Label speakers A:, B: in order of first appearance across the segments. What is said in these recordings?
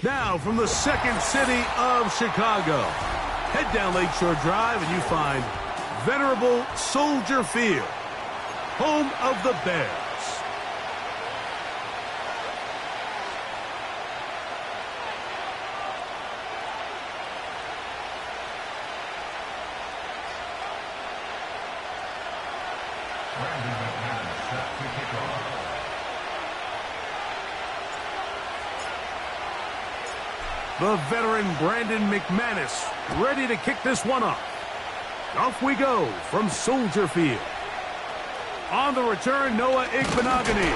A: Now, from the second city of Chicago, head down Lakeshore Drive and you find venerable Soldier Field, home of the Bears. The veteran Brandon McManus ready to kick this one off. Off we go from Soldier Field. On the return, Noah Igbinoghene.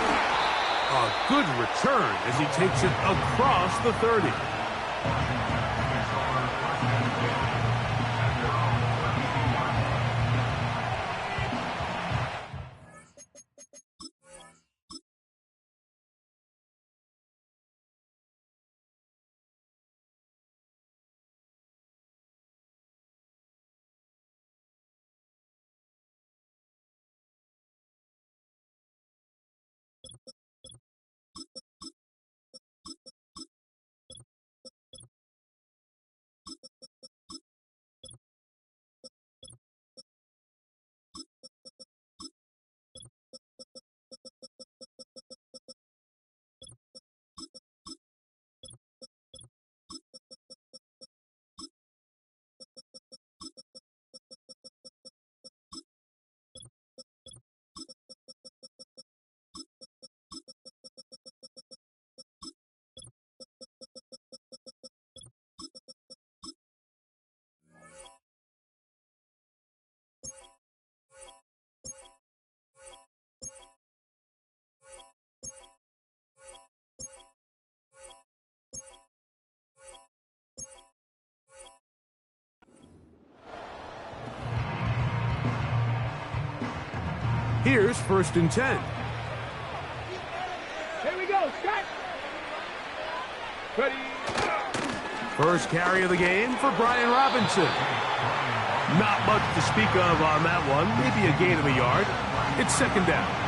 A: A good return as he takes it across the 30. Here's 1st and 10.
B: Here we go, Scott. Ready.
A: First carry of the game for Brian Robinson. Not much to speak of on that one. Maybe a gain of a yard. It's 2nd down.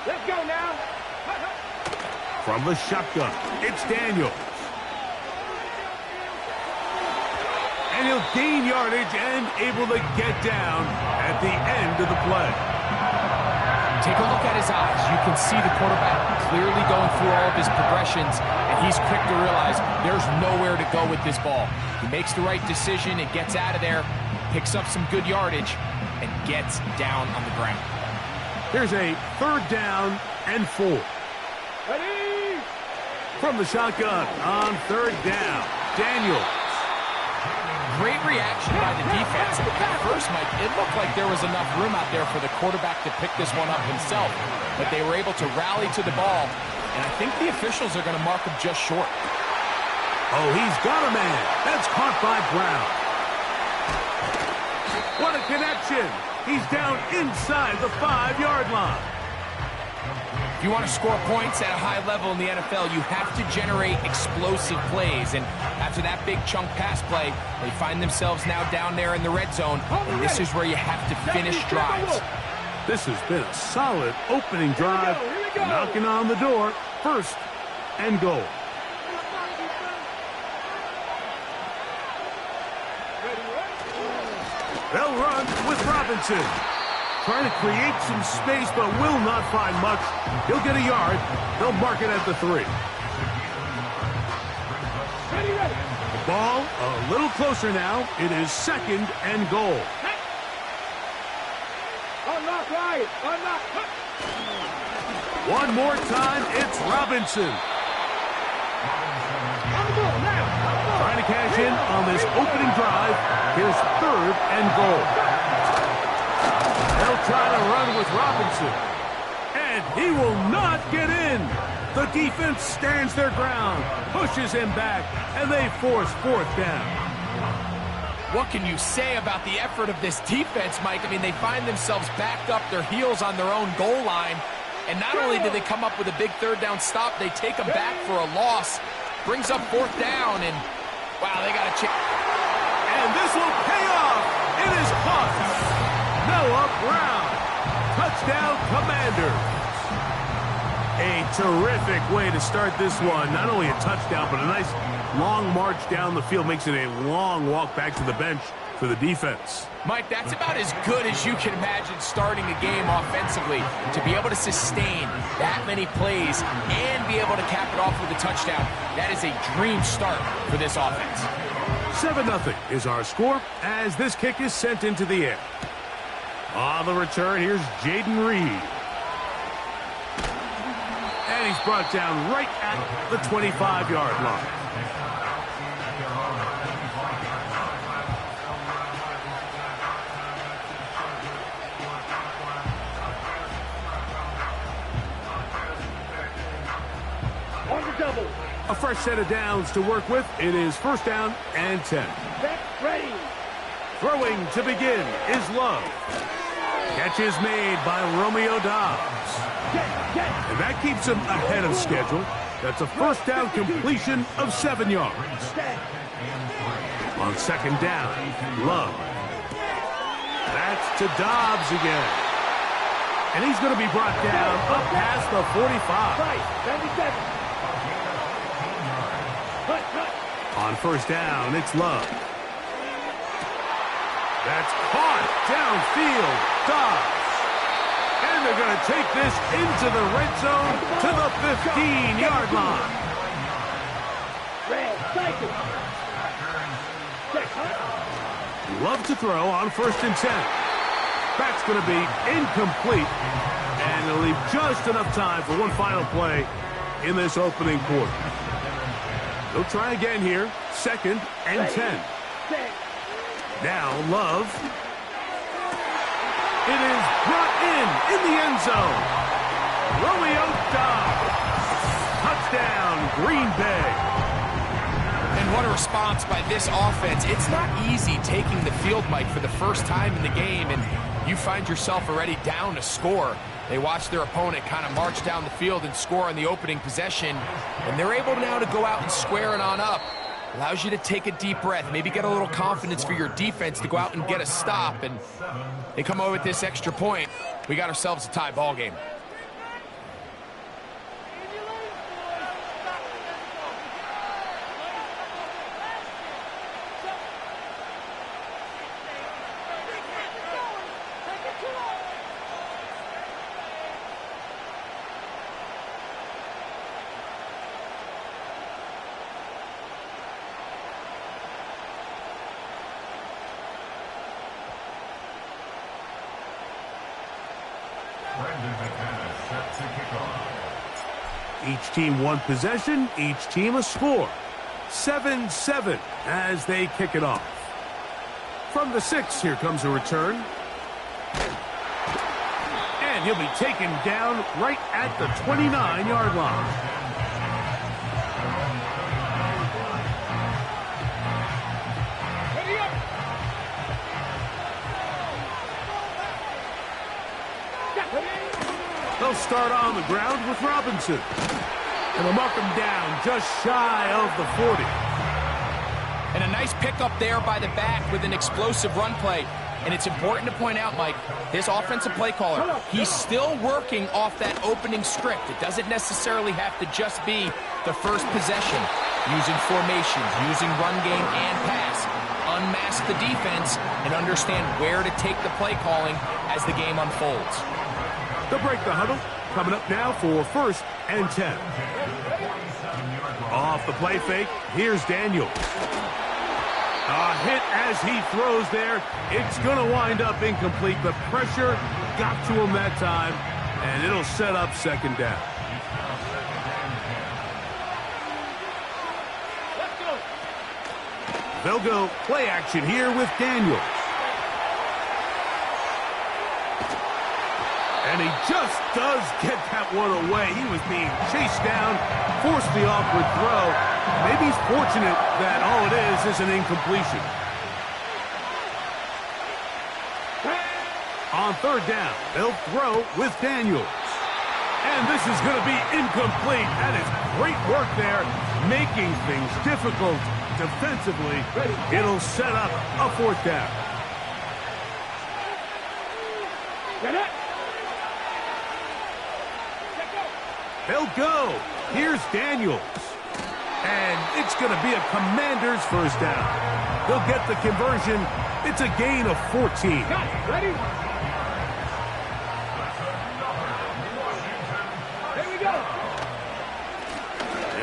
B: Let's go now.
A: From the shotgun, it's Daniels. And he'll gain yardage and able to get down at the end of the play.
C: Take a look at his eyes. You can see the quarterback clearly going through all of his progressions, and he's quick to realize there's nowhere to go with this ball. He makes the right decision and gets out of there, picks up some good yardage, and gets down on the ground.
A: Here's a 3rd down and 4.
B: Ready.
A: From the shotgun on 3rd down, Daniels.
C: Great reaction by the defense. At first, Mike, it looked like there was enough room out there for the quarterback to pick this one up himself, but they were able to rally to the ball, and I think the officials are going to mark him just short.
A: Oh, he's got a man. That's caught by Brown. What a connection. He's down inside the 5-yard line.
C: If you want to score points at a high level in the NFL, you have to generate explosive plays. And after that big chunk pass play, they find themselves now down there in the red zone. And this is where you have to finish drives.
A: This has been a solid opening drive. Knocking on the door. 1st and goal. They'll run with Robinson. Trying to create some space, but will not find much. He'll get a yard. They'll mark it at the 3. The ball a little closer now. It is 2nd and goal.
B: Unlock right. Unlock.
A: One more time, it's Robinson. Trying to cash in on this opening drive. Here's 3rd and goal. They'll try to run with Robinson. And he will not get in. The defense stands their ground, pushes him back, and they force 4th down.
C: What can you say about the effort of this defense, Mike? I mean, they find themselves backed up their heels on their own goal line. And not only did they come up with a big 3rd down stop, they take them back for a loss. Brings up 4th down, and wow, they got a chance.
A: And this will pay off. It is caught. Noah Brown. Touchdown, Commanders. A terrific way to start this one. Not only a touchdown, but a nice long march down the field. Makes it a long walk back to the bench for the defense.
C: Mike, that's about as good as you can imagine starting a game offensively. To be able to sustain that many plays and be able to cap it off with a touchdown, that is a dream start for this offense.
A: 7-0 is our score as this kick is sent into the air. On the return, here's Jaden Reed. And he's brought down right at the 25-yard line.
B: On the double.
A: A fresh set of downs to work with. It is 1st down and 10.
B: Set, ready.
A: Throwing to begin is Love. Catch is made by Romeo Doubs. And that keeps him ahead of schedule. That's a 1st down completion of 7 yards. On 2nd down, Love. That's to Doubs again. And he's going to be brought down up past the 45.
B: Right, 77. Cut, cut.
A: On 1st down, it's Love. That's caught downfield. Doubs. And they're going to take this into the red zone to the 15-yard line.
B: Red, cycle. Check, huh?
A: Love to throw on 1st and 10. That's going to be incomplete. And they'll leave just enough time for one final play in this opening quarter. They'll try again here. 2nd and 10.
B: Set.
A: Now Love. It is brought in the end zone. Romeo Doubs. Touchdown, Green Bay.
C: And what a response by this offense. It's not easy taking the field, Mike, for the first time in the game, and you find yourself already down a score. They watch their opponent kind of march down the field and score on the opening possession, and they're able now to go out and square it on up. Allows you to take a deep breath, maybe get a little confidence for your defense to go out and get a stop, and they come over with this extra point. We got ourselves a tie ball game.
A: Each team one possession, each team a score. 7-7 as they kick it off. From the 6, here comes a return. And he'll be taken down right at the 29-yard line.
B: Ready up.
A: They'll start on the ground with Robinson. And they'll mark him down just shy of the 40.
C: And a nice pickup there by the back with an explosive run play. And it's important to point out, Mike, this offensive play caller, he's still working off that opening script. It doesn't necessarily have to just be the first possession. Using formations, using run game and pass. Unmask the defense and understand where to take the play calling as the game unfolds.
A: They'll break the huddle. Coming up now for 1st and 10. Off the play fake, here's Daniels. A hit as he throws there. It's going to wind up incomplete. The pressure got to him that time, and it'll set up 2nd down.
B: Let's go.
A: They'll go play action here with Daniels. And he just does get that one away. He was being chased down, forced the awkward throw. Maybe he's fortunate that all it is an incompletion. On 3rd down, they'll throw with Daniels. And this is going to be incomplete. That is great work there, making things difficult defensively. It'll set up a 4th down. They'll go. Here's Daniels. And it's going to be a Commanders 1st down. They'll get the conversion. It's a gain of 14.
B: Got it. Ready? Here we go.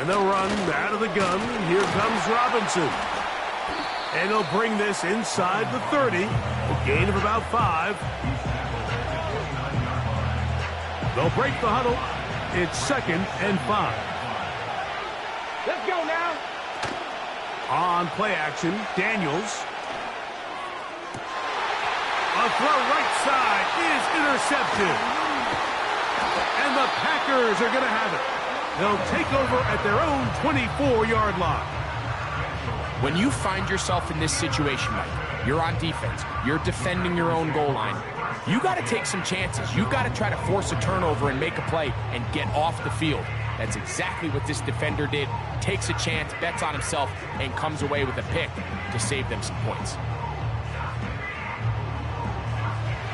A: And they'll run out of the gun. Here comes Robinson. And they'll bring this inside the 30. A gain of about 5. They'll break the huddle. It's 2nd and 5.
B: Let's go now.
A: On play action, Daniels. A throw right side is intercepted. And the Packers are going to have it. They'll take over at their own 24-yard line.
C: When you find yourself in this situation, Mike, you're on defense, you're defending your own goal line, you got to take some chances. You got to try to force a turnover and make a play and get off the field. That's exactly what this defender did. Takes a chance, bets on himself, and comes away with a pick to save them some points.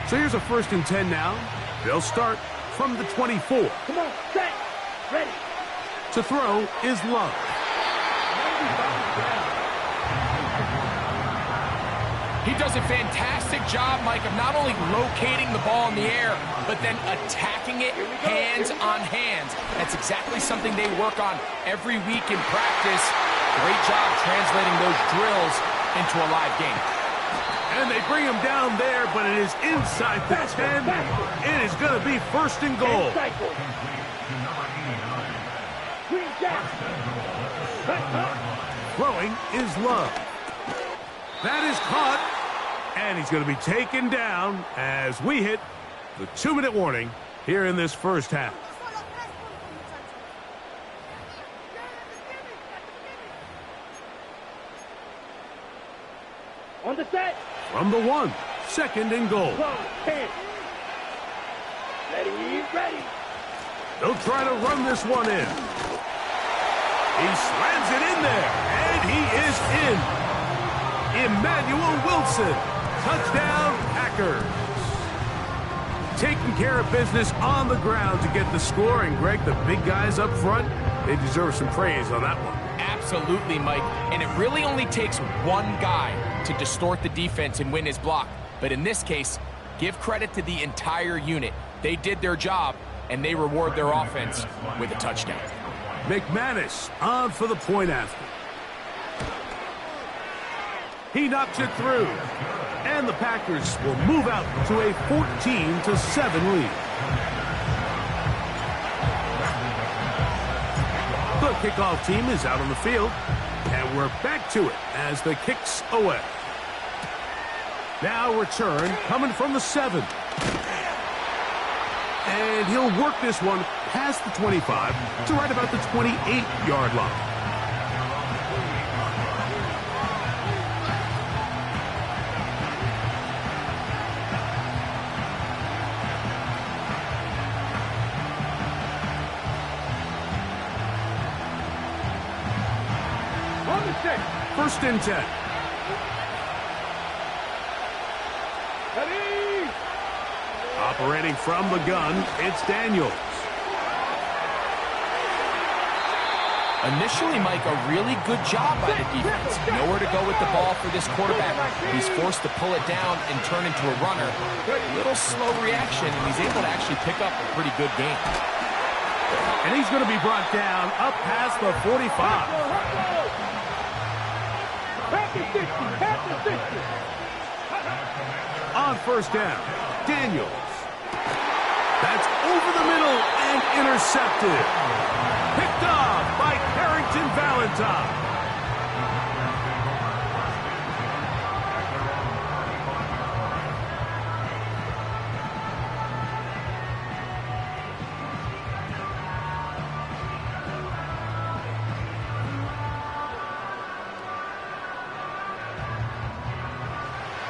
A: So here's a 1st and 10 now. They'll start from the 24.
B: Come on, set, ready.
A: To throw is Love.
C: He does a fantastic job, Mike, of not only locating the ball in the air, but then attacking it hands on hands. That's exactly something they work on every week in practice. Great job translating those drills into a live game.
A: And they bring him down there, but it is inside the 10. It is going to be 1st and goal. Throwing is Love. That is caught, and he's going to be taken down as we hit the 2-minute warning here in this 1st half.
B: On the set.
A: From the 1, 2nd and goal.
B: 10. Ready.
A: They'll try to run this one in. He slams it in there, and he is in. Emmanuel Wilson, touchdown Packers. Taking care of business on the ground to get the score. And Greg, the big guys up front, they deserve some praise on that one.
C: Absolutely, Mike. And it really only takes one guy to distort the defense and win his block. But in this case, give credit to the entire unit. They did their job, and they reward their offense with a touchdown.
A: McManus on for the point after. He knocks it through. And the Packers will move out to a 14-7 lead. The kickoff team is out on the field. And we're back to it as the kick's away. Now return coming from the 7. And he'll work this one past the 25 to right about the 28-yard line.
B: On the 6.
A: 1st and 10.
B: Ready.
A: Operating from the gun, it's Daniels.
C: Initially, Mike, a really good job by the defense. Nowhere to go with the ball for this quarterback. He's forced to pull it down and turn into a runner. A little slow reaction, and he's able to actually pick up a pretty good game.
A: And he's going to be brought down up past the 45.
B: Past the 60. Past the 60.
A: On 1st down, Daniels. That's over the middle and intercepted. Picked off by Carrington Valentine.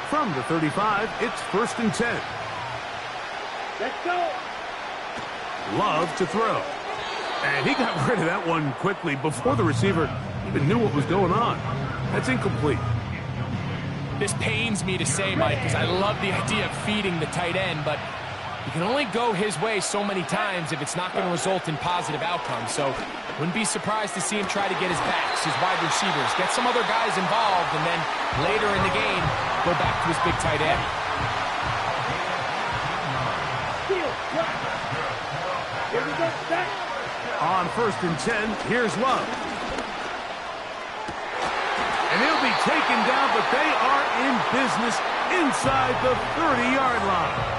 A: From the 35, it's 1st and 10.
B: Let's go.
A: Love to throw. And he got rid of that one quickly before the receiver even knew what was going on. That's incomplete.
C: This pains me to say, Mike, because I love the idea of feeding the tight end, but you can only go his way so many times if it's not going to result in positive outcomes. So wouldn't be surprised to see him try to get his backs, his wide receivers, get some other guys involved, and then later in the game, go back to his big tight end.
B: Here we go, set.
A: On 1st and 10, here's Love. And he'll be taken down, but they are in business inside the 30-yard line.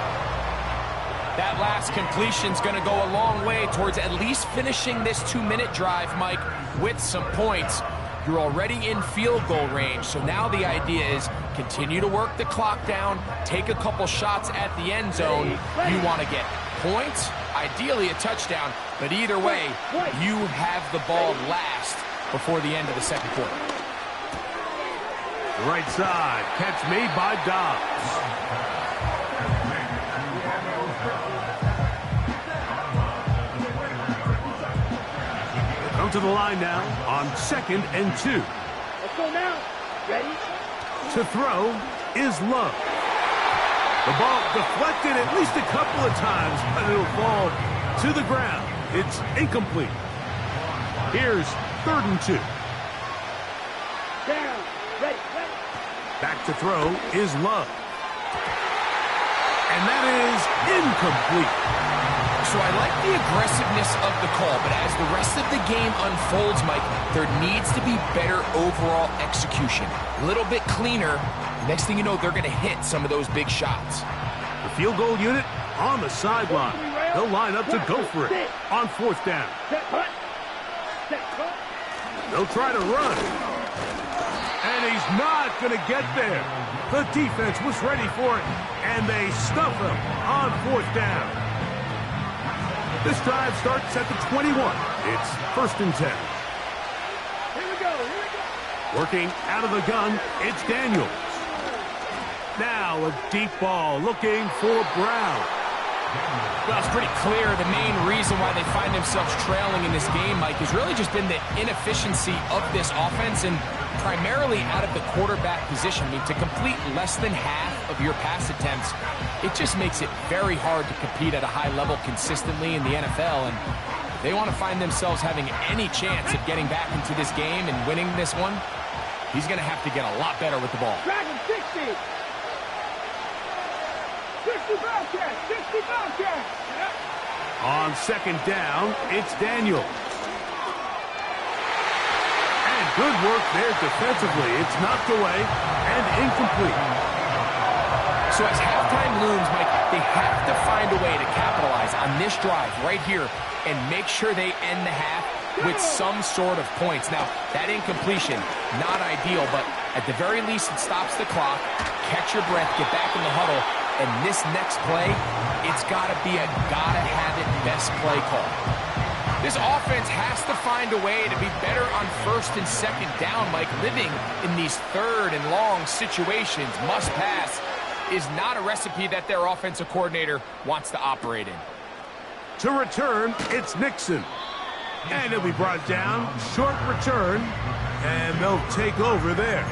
C: That last completion's going to go a long way towards at least finishing this 2-minute drive, Mike, with some points. You're already in field goal range, so now the idea is continue to work the clock down, take a couple shots at the end zone. You want to get points, ideally a touchdown, but either way, you have the ball last before the end of the second quarter.
A: Right side, catch made by Dobbs. Come to the line now on 2nd and 2.
B: Let's go now. Ready?
A: To throw is Love. The ball deflected at least a couple of times, but it'll fall to the ground. It's incomplete. Here's 3rd and 2.
B: Down. Ready. Ready.
A: Back to throw is Love. And that is incomplete.
C: So I like the aggressiveness of the call, but as the rest of the game unfolds, Mike, there needs to be better overall execution. A little bit cleaner. Next thing you know, they're going to hit some of those big shots.
A: The field goal unit on the sideline. They'll line up to go for it on 4th down.
B: Set punt. Set punt.
A: They'll try to run. And he's not going to get there. The defense was ready for it, and they stuff him on 4th down. This drive starts at the 21. It's 1st and 10.
B: Here we go. Here we go.
A: Working out of the gun, it's Daniels. Now a deep ball looking for Brown.
C: Well, it's pretty clear the main reason why they find themselves trailing in this game, Mike, has really just been the inefficiency of this offense and primarily out of the quarterback position. I mean, to complete less than half of your pass attempts, it just makes it very hard to compete at a high level consistently in the NFL. And if they want to find themselves having any chance of getting back into this game and winning this one, he's going to have to get a lot better with the ball.
B: Dragon 60. 60 Bobcats. 60 Bobcats.
A: On 2nd down, it's Daniels. And good work there defensively. It's knocked away and incomplete.
C: So as halftime looms, Mike, they have to find a way to capitalize on this drive right here and make sure they end the half with some sort of points. Now, that incompletion, not ideal, but at the very least it stops the clock. Catch your breath, get back in the huddle, and this next play, it's got to be a gotta-have-it best play call. This offense has to find a way to be better on 1st and 2nd down, Mike. Living in these 3rd and long situations, must pass, is not a recipe that their offensive coordinator wants to operate in.
A: To return, it's Nixon. And he'll be brought down. Short return. And they'll take over there.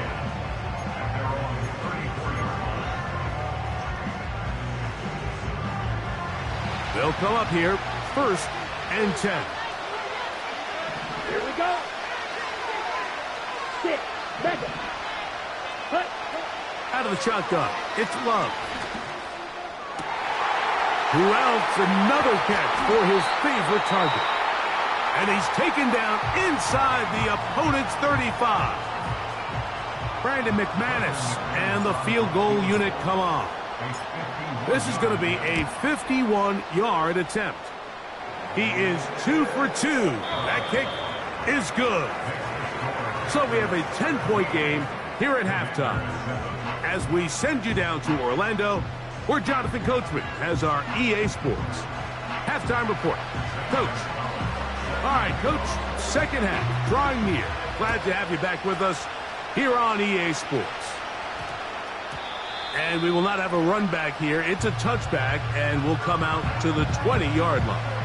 A: They'll come up here, 1st and 10.
B: Here we go. 6. Mega. Hut.
A: Out of the shotgun, it's Love. Who else? Another catch for his favorite target. And he's taken down inside the opponent's 35. Brandon McManus and the field goal unit come on. This is going to be a 51-yard attempt. He is 2 for 2. That kick is good. So we have a 10-point game here at halftime. As we send you down to Orlando, where Jonathan Coachman has our EA Sports halftime report. Coach. All right, Coach, second half, drawing near. Glad to have you back with us here on EA Sports. And we will not have a run back here. It's a touchback, and we'll come out to the 20-yard line.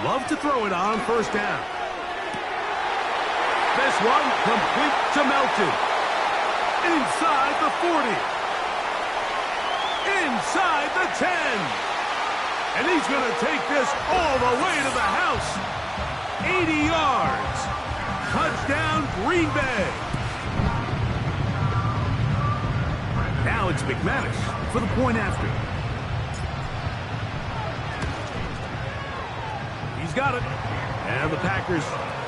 A: love to throw it on first down. This one complete to Melton. Inside the 40. Inside the 10. And he's going to take this all the way to the house. 80 yards. Touchdown, Green Bay. Now it's McManus for the point after. He's got it. And the Packers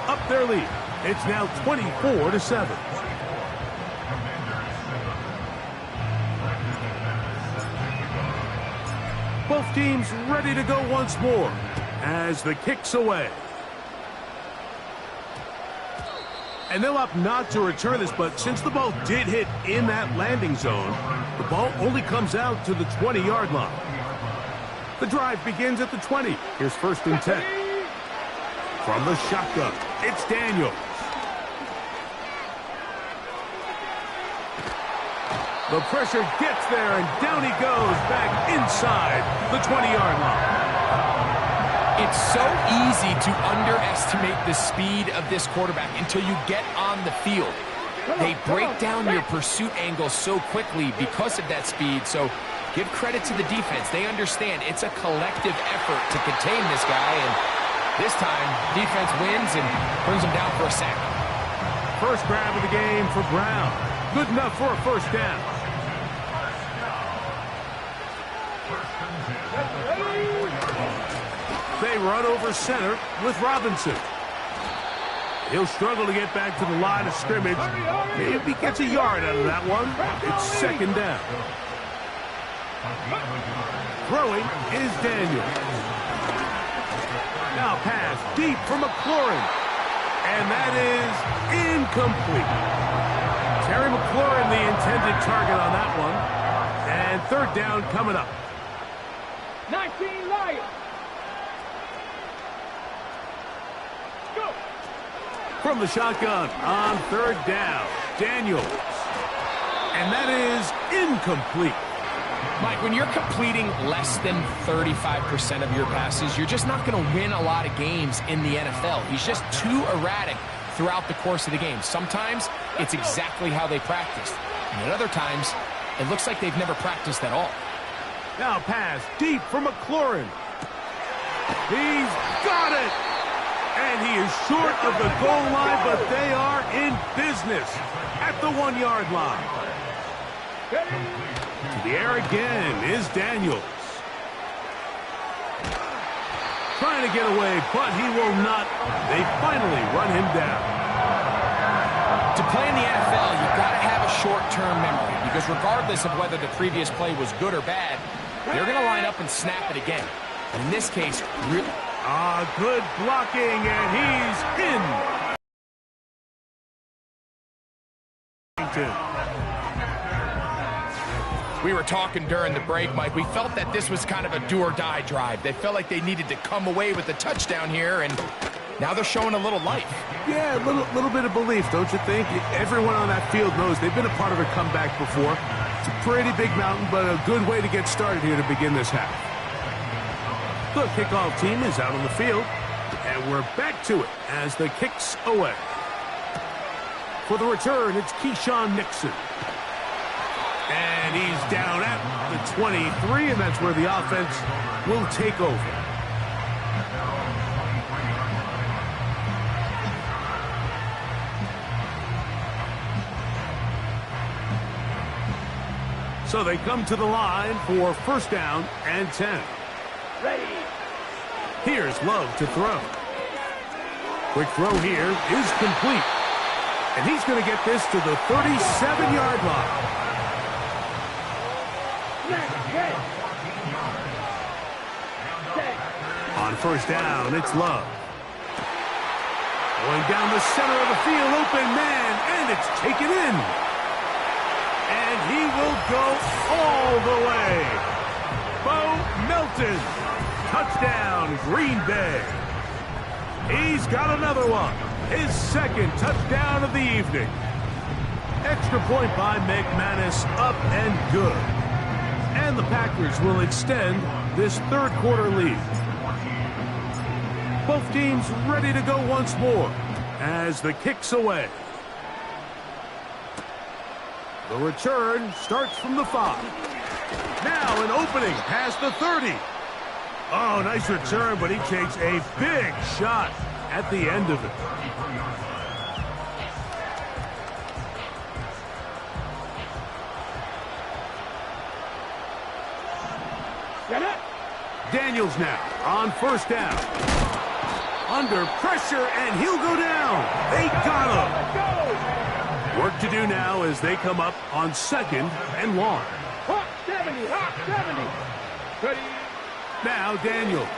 A: up their lead. It's now 24-7. Both teams ready to go once more as the kick's away. And they'll opt not to return this, but since the ball did hit in that landing zone, the ball only comes out to the 20-yard line. The drive begins at the 20. Here's 1st and 10. From the shotgun, it's Daniels. The pressure gets there, and down he goes back inside the 20-yard line.
C: It's so easy to underestimate the speed of this quarterback until you get on the field. They break down your pursuit angle so quickly because of that speed, so give credit to the defense. They understand it's a collective effort to contain this guy, and this time, defense wins and brings him down for a sack.
A: First grab of the game for Brown. Good enough for a first down. They run over center with Robinson. He'll struggle to get back to the line of scrimmage. Maybe he gets a yard out of that one. It's 2nd down. Throwing is Daniels. Now pass deep for McLaurin. And that is incomplete. Terry McLaurin, the intended target on that one. And 3rd down coming up.
B: 19 Lions. Go.
A: From the shotgun on 3rd down, Daniels. And that is incomplete.
C: Mike, when you're completing less than 35% of your passes, you're just not going to win a lot of games in the NFL. He's just too erratic throughout the course of the game. Sometimes it's exactly how they practiced. And at other times, it looks like they've never practiced at all.
A: Now pass deep for McLaurin. He's got it. And he is short of the goal line, but they are in business at the 1-yard line. To the air again is Daniels. Trying to get away, but he will not. They finally run him down.
C: To play in the NFL, you've got to have a short-term memory, because regardless of whether the previous play was good or bad, they're going to line up and snap it again. And in this case,
A: good blocking, and he's in.
C: We were talking during the break, Mike. We felt that this was kind of a do-or-die drive. They felt like they needed to come away with a touchdown here, and now they're showing a little life.
A: Yeah, a little bit of belief, don't you think? Everyone on that field knows they've been a part of a comeback before. It's a pretty big mountain, but a good way to get started here to begin this half. The kickoff team is out on the field, and we're back to it as the kick's away. For the return, it's Keyshawn Nixon. And he's down at the 23, and that's where the offense will take over. So they come to the line for 1st down and 10.
B: Ready.
A: Here's Love to throw. Quick throw here is complete. And he's going to get this to the 37-yard line. On 1st down, it's Love. Going down the center of the field, open man, and it's taken in. And he will go all the way. Bo Melton, touchdown, Green Bay. He's got another one, his 2nd touchdown of the evening. Extra point by McManus, up and good. And the Packers will extend this 3rd quarter lead. Both teams ready to go once more as the kick's away. The return starts from the 5. Now an opening past the 30. Oh, nice return, but he takes a big shot at the end of it. Daniels now on first down. Under pressure, and he'll go down. They got him. Work to do now as they come up on 2nd and long.
B: Hot 70, hot 70. Ready.
A: Now Daniels.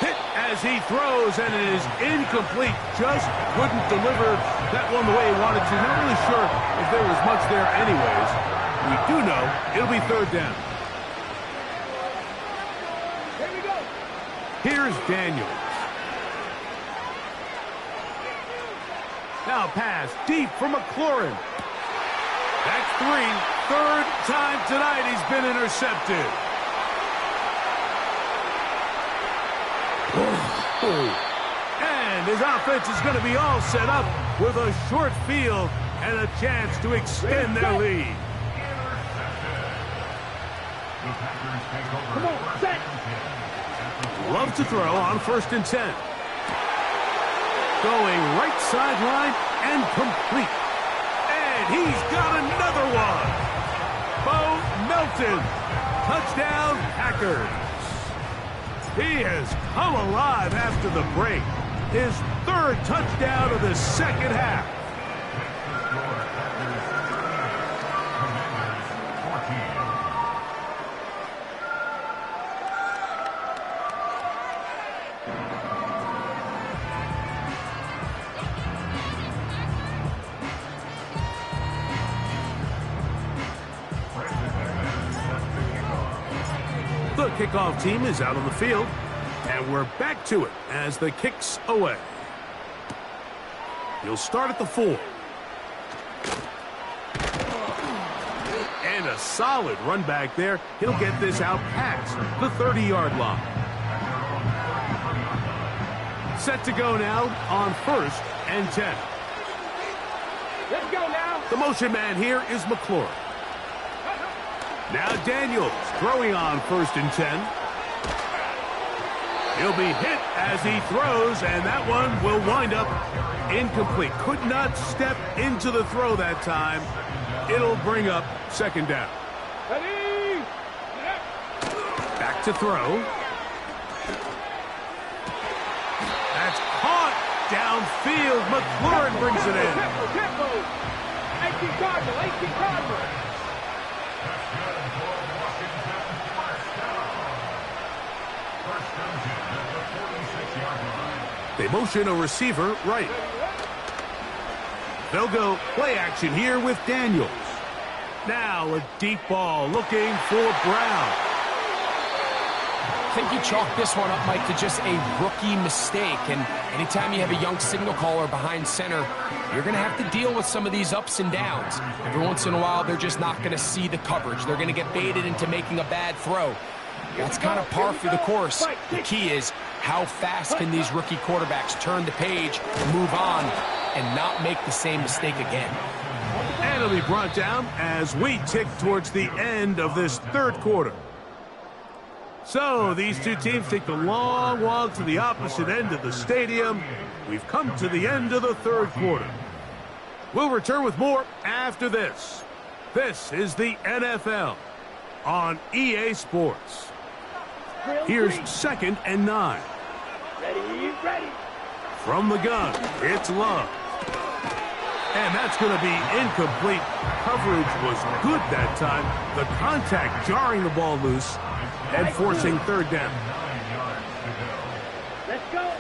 A: Hit as he throws, and it is incomplete. Just couldn't deliver that one the way he wanted to. Not really sure if there was much there anyways. We do know it'll be 3rd down.
B: Here we go.
A: Here's Daniels. Now pass deep for McLaurin. That's 3. 3rd time tonight he's been intercepted. And his offense is going to be all set up with a short field and a chance to extend their lead.
B: Come on, set.
A: Love to throw on 1st and 10. Going right sideline and complete. And he's got another one. Bo Melton. Touchdown, Packers. He has come alive after the break. His 3rd touchdown of the 2nd half. The kickoff team is out on the field, and we're back to it as the kick's away. He'll start at the 4. And a solid run back there. He'll get this out past the 30-yard line. Set to go now on 1st and 10.
B: Let's go now.
A: The motion man here is McLaurin. Now Daniels throwing on 1st and 10. He'll be hit as he throws, and that one will wind up incomplete. Could not step into the throw that time. It'll bring up 2nd down.
B: Ready.
A: Back to throw. That's caught downfield. McLaurin brings it in.
B: Tempo. 18 Cardinal, 18 Cardinal.
A: They motion a receiver right. They'll go play action here with Daniels. Now a deep ball looking for Brown.
C: I think you chalk this one up, Mike, to just a rookie mistake. And anytime you have a young signal caller behind center, you're going to have to deal with some of these ups and downs. Every once in a while, they're just not going to see the coverage. They're going to get baited into making a bad throw. That's kind of par for the course. The key is how fast can these rookie quarterbacks turn the page, move on, and not make the same mistake again.
A: And it'll be brought down as we tick towards the end of this 3rd quarter. So these two teams take the long walk to the opposite end of the stadium. We've come to the end of the 3rd quarter. We'll return with more after this. This is the NFL on EA Sports. Here's 2nd and 9.
B: Ready, ready.
A: From the gun, it's Love. And that's going to be incomplete. Coverage was good that time. The contact jarring the ball loose and forcing 3rd down.
B: Let's go.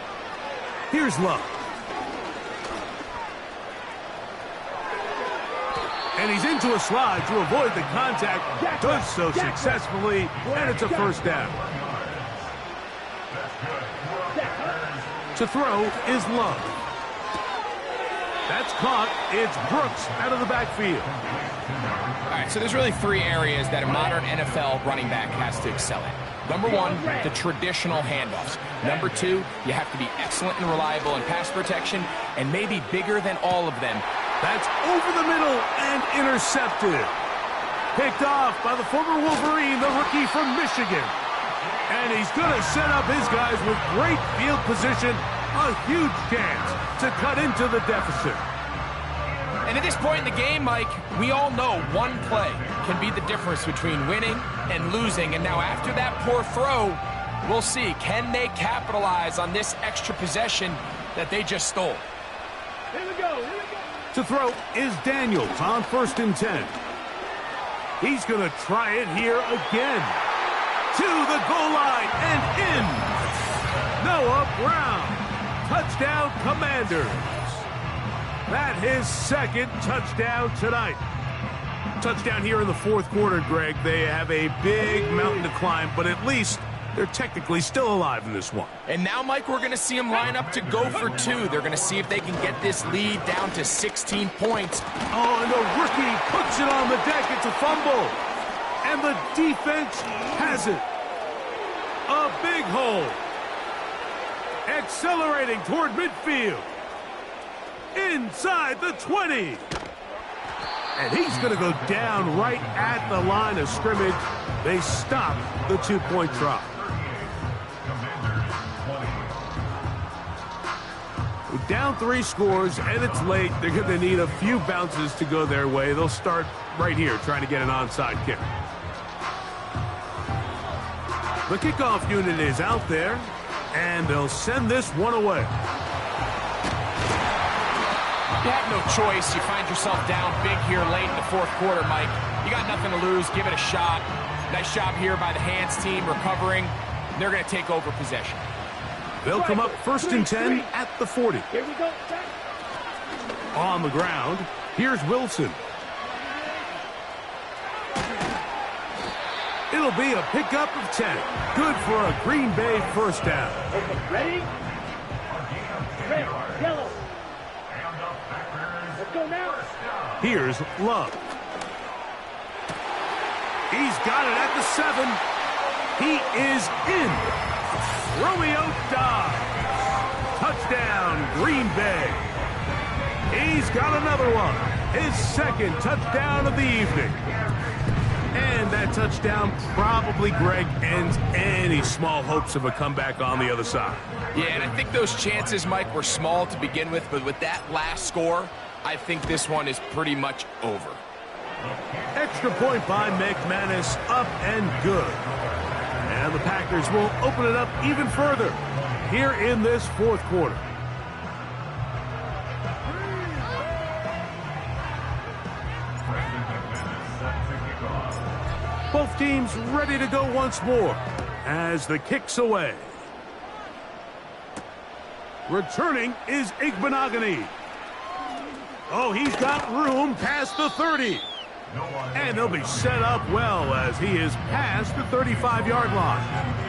A: Here's Love. And he's into a slide to avoid the contact. Does so successfully, and it's a 1st down. To throw is Love. That's caught. It's Brooks out of the backfield.
C: All right, so there's really 3 areas that a modern NFL running back has to excel at. Number one, the traditional handoffs. Number two, you have to be excellent and reliable in pass protection, and maybe bigger than all of them.
A: That's over the middle and intercepted. Picked off by the former Wolverine, the rookie from Michigan. And he's going to set up his guys with great field position, a huge chance to cut into the deficit.
C: And at this point in the game, Mike, we all know one play can be the difference between winning and losing. And now after that poor throw, we'll see, can they capitalize on this extra possession that they just stole?
B: Here we go, here we go.
A: To throw is Daniels on 1st and 10. He's going to try it here again. To the goal line and in. Noah Brown. Touchdown, Commanders. That his second touchdown tonight. Touchdown here in the 4th quarter, Greg. They have a big mountain to climb, but at least they're technically still alive in this one.
C: And now, Mike, we're going to see them line up to go for 2. They're going to see if they can get this lead down to 16 points.
A: Oh, and the rookie puts it on the deck. It's a fumble. And the defense has it. A big hole. Accelerating toward midfield. Inside the 20. And he's going to go down right at the line of scrimmage. They stop the 2-point try. Down 3 scores, and it's late. They're going to need a few bounces to go their way. They'll start right here trying to get an onside kick. The kickoff unit is out there, and they'll send this one away.
C: You have no choice. You find yourself down big here late in the 4th quarter, Mike. You got nothing to lose. Give it a shot. Nice job here by the hands team recovering. They're going to take over possession.
A: They'll come up 1st and 10 at the 40.
B: Here we go.
A: On the ground, here's Wilson. It'll be a pickup of 10. Good for a Green Bay 1st down.
B: Ready? Red, yellow. Let's go now.
A: Here's Love. He's got it at the 7. He is in. Romeo Doubs. Touchdown, Green Bay. He's got another one. His 2nd touchdown of the evening. And that touchdown probably, Greg, ends any small hopes of a comeback on the other side.
C: Yeah, and I think those chances, Mike, were small to begin with, but with that last score, I think this one is pretty much over.
A: Extra point by McManus, up and good. And the Packers will open it up even further here in this 4th quarter. Both teams ready to go once more as the kick's away. Returning is Igbenogany. Oh, he's got room past the 30. And they'll be set up well as he is past the 35-yard line.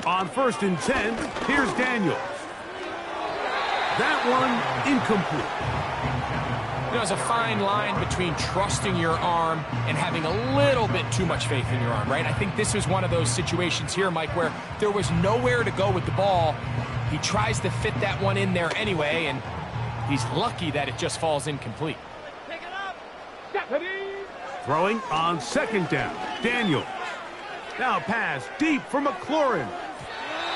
A: On 1st and 10, here's Daniels. That one incomplete.
C: You know, there's a fine line between trusting your arm and having a little bit too much faith in your arm, right? I think this was one of those situations here, Mike, where there was nowhere to go with the ball. He tries to fit that one in there anyway, and he's lucky that it just falls incomplete.
B: Pick it up. Deputy.
A: Throwing on 2nd down, Daniels. Now pass deep for McLaurin.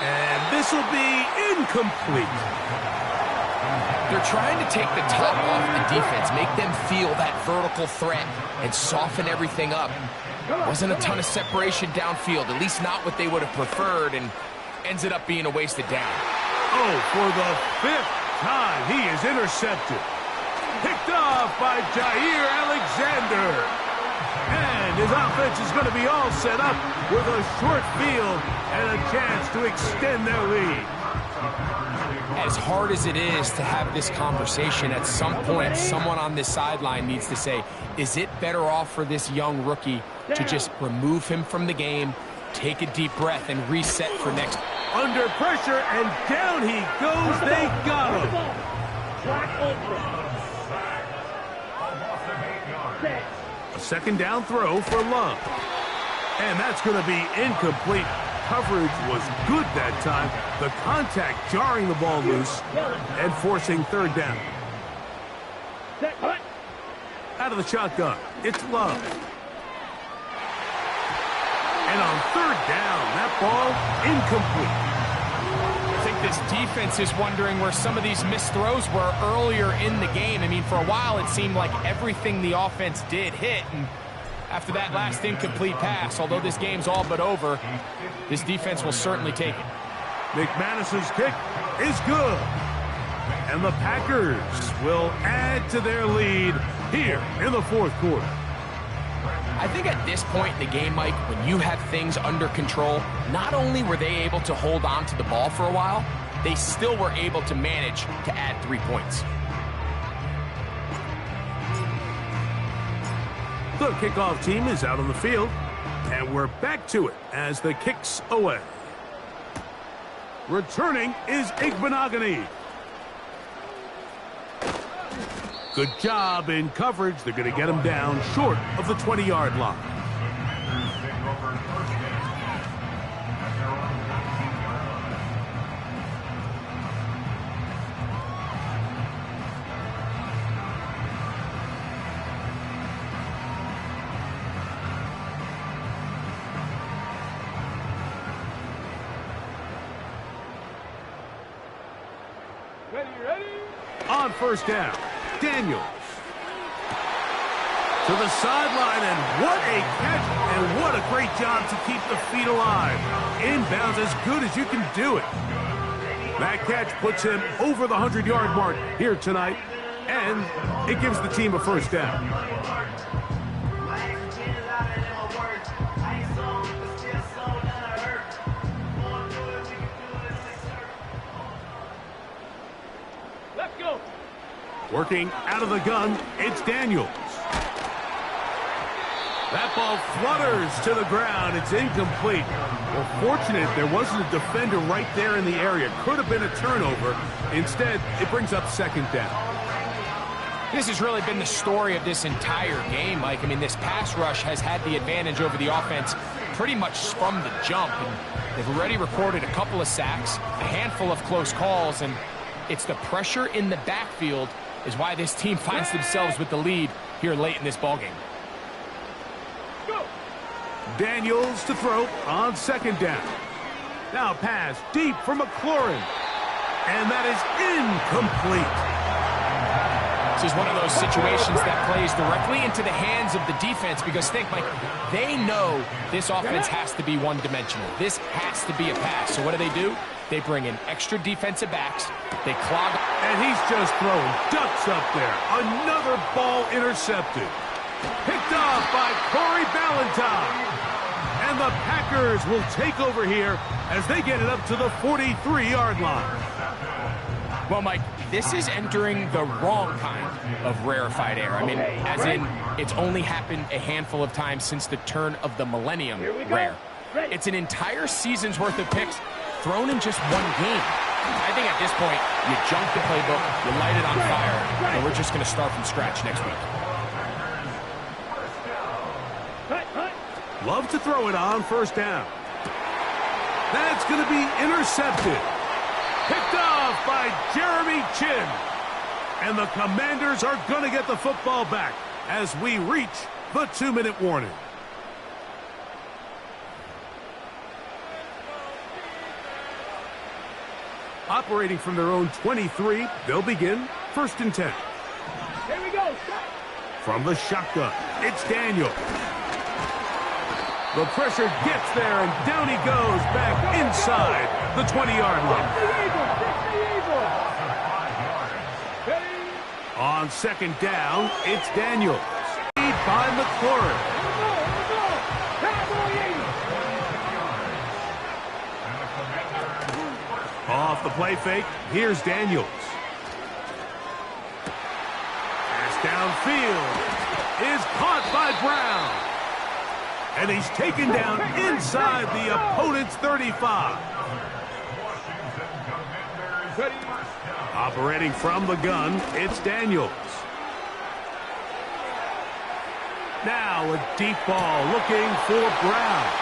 A: And this will be incomplete.
C: They're trying to take the top off the defense, make them feel that vertical threat, and soften everything up. Wasn't a ton of separation downfield, at least not what they would have preferred, and ends it up being a wasted down.
A: Oh, for the 5th time, he is intercepted. Picked off by Jair Alexander. And his offense is going to be all set up with a short field and a chance to extend their lead.
C: As hard as it is to have this conversation, at some point, someone on this sideline needs to say, is it better off for this young rookie to just remove him from the game, take a deep breath, and reset for next?
A: Under pressure, and down he goes. They got him. A second down throw for Love. And that's going to be incomplete. Coverage was good that time. The contact jarring the ball loose and forcing third down. Out of the shotgun, it's Love. And on third down, that ball incomplete.
C: I think this defense is wondering where some of these missed throws were earlier in the game. I mean, for a while it seemed like everything the offense did hit, and after that last incomplete pass, although this game's all but over, this defense will certainly take it.
A: McManus's kick is good. And the Packers will add to their lead here in the fourth quarter.
C: I think at this point in the game, Mike, when you have things under control, not only were they able to hold on to the ball for a while, they still were able to manage to add 3 points.
A: The kickoff team is out on the field, and we're back to it as the kick's away. Returning is Igbenogany. Good job in coverage. They're going to get him down short of the 20-yard line.
B: Ready?
A: On first down, Daniels. To the sideline, and what a catch, and what a great job to keep the feet alive. Inbounds as good as you can do it. That catch puts him over the 100-yard mark here tonight, and it gives the team a first down.
B: Let's go.
A: Working out of the gun, it's Daniels. That ball flutters to the ground. It's incomplete. Well, fortunate there wasn't a defender right there in the area. Could have been a turnover. Instead, it brings up second down.
C: This has really been the story of this entire game, Mike. I mean, this pass rush has had the advantage over the offense pretty much from the jump. And they've already recorded a couple of sacks, a handful of close calls, and it's the pressure in the backfield is why this team finds themselves with the lead here late in this ballgame.
A: Daniels to throw on second down. Now pass deep for McLaurin. And that is incomplete.
C: This is one of those situations that plays directly into the hands of the defense because think, Mike, they know this offense has to be one-dimensional. This has to be a pass. So what do? They bring in extra defensive backs. They clog.
A: And he's just throwing ducks up there. Another ball intercepted. Picked off by Corey Ballentine. And the Packers will take over here as they get it up to the 43-yard line.
C: Well, Mike, this is entering the wrong kind of rarefied air. I mean, as in, it's only happened a handful of times since the turn of the millennium rare. It's an entire season's worth of picks thrown in just one game. I think at this point, you junk the playbook, you light it on fire, and we're just going to start from scratch next week.
A: Love to throw it on first down. That's going to be intercepted. Picked off by Jeremy Chinn. And the Commanders are going to get the football back as we reach the 2-minute warning. Operating from their own 23, they'll begin first and 10.
B: Here we go.
A: From the shotgun, it's Daniel. The pressure gets there, and down he goes back inside the 20-yard line. On second down, it's Daniel. Lead by McLaurin. Off off the play fake. Here's Daniels. Pass downfield is caught by Brown. And he's taken down inside the opponent's 35. Operating from the gun, it's Daniels. Now a deep ball looking for Brown.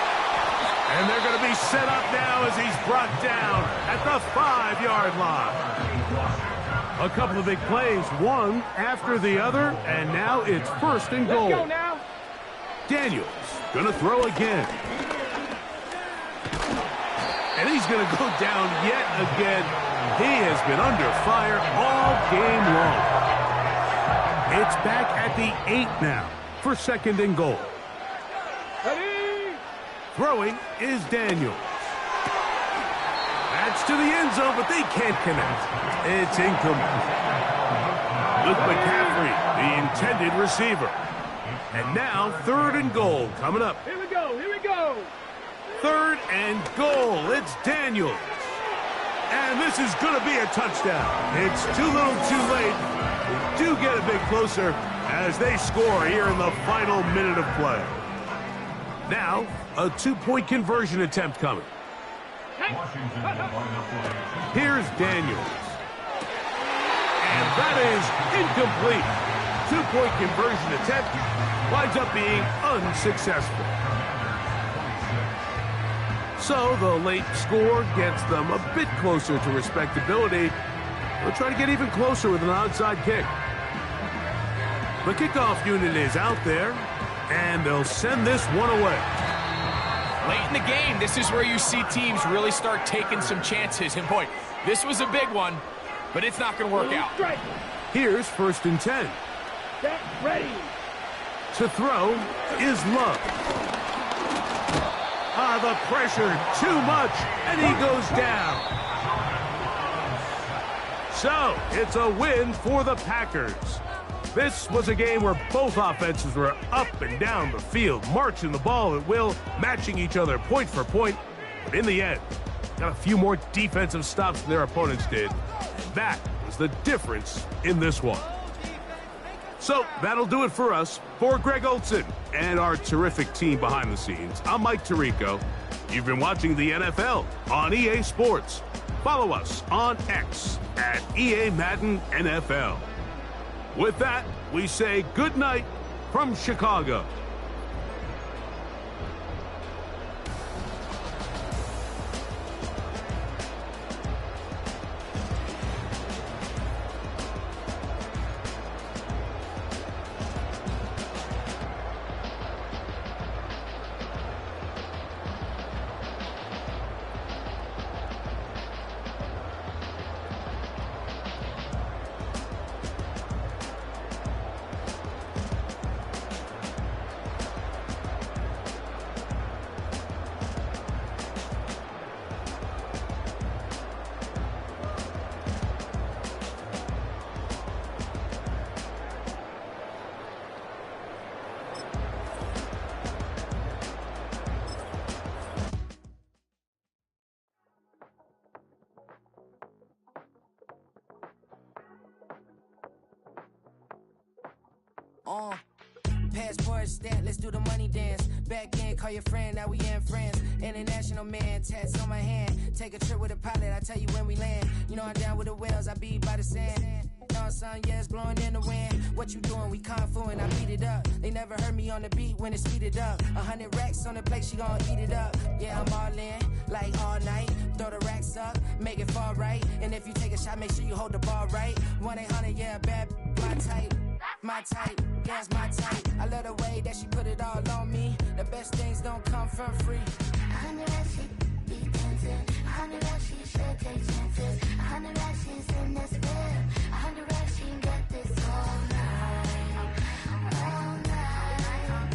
A: And they're going to be set up now as he's brought down at the 5-yard line. A couple of big plays, one after the other, and now it's first and goal.
B: Let's go now.
A: Daniels going to throw again. And he's going to go down yet again. He has been under fire all game long. It's back at the 8 now for second and goal.
B: Ready?
A: Throwing is Daniels. That's to the end zone, but they can't connect. It's incomplete. Luke McCaffrey, the intended receiver. And now third and goal coming up.
B: Here we go. Here we go.
A: Third and goal. It's Daniels. And this is going to be a touchdown. It's too little too late. We do get a bit closer as they score here in the final minute of play. Now, a 2-point conversion attempt coming. Here's Daniels. And that is incomplete. 2-point conversion attempt winds up being unsuccessful. So the late score gets them a bit closer to respectability. They'll try to get even closer with an onside kick. The kickoff unit is out there, and they'll send this one away.
C: Late in the game, this is where you see teams really start taking some chances. And boy, this was a big one, but it's not going to work out.
A: Here's first and 10.
B: Get ready.
A: To throw is Love. The pressure, too much, and he goes down. So, it's a win for the Packers. This was a game where both offenses were up and down the field, marching the ball at will, matching each other point for point. But in the end, got a few more defensive stops than their opponents did. That was the difference in this one. So, that'll do it for us. For Greg Olsen and our terrific team behind the scenes, I'm Mike Tirico. You've been watching the NFL on EA Sports. Follow us on X at EA Madden NFL. With that, we say good night from Chicago.
D: Passport stamp, let's do the money dance. Back in, call your friend, now we in France. International man, tats on my hand. Take a trip with a pilot, I tell you when we land. You know I'm down with the whales, I be by the sand. On sun, yeah, it's blowing in the wind. What you doing? We kung fu and I beat it up. They never heard me on the beat when it's speeded up. 100 racks on the plate, she gon' eat it up. Yeah, I'm all in, like all night. Throw the racks up, make it fall right. And if you take a shot, make sure you hold the ball right. 1-800, yeah, bad, my type. My type, yeah, it's my type. I love the way that she put it all on me. The best things don't come for free. 100 racks, she be dancing. 100 racks, she should take chances. 100 racks, she's in this bed. 100 racks, she got this all night. All night. All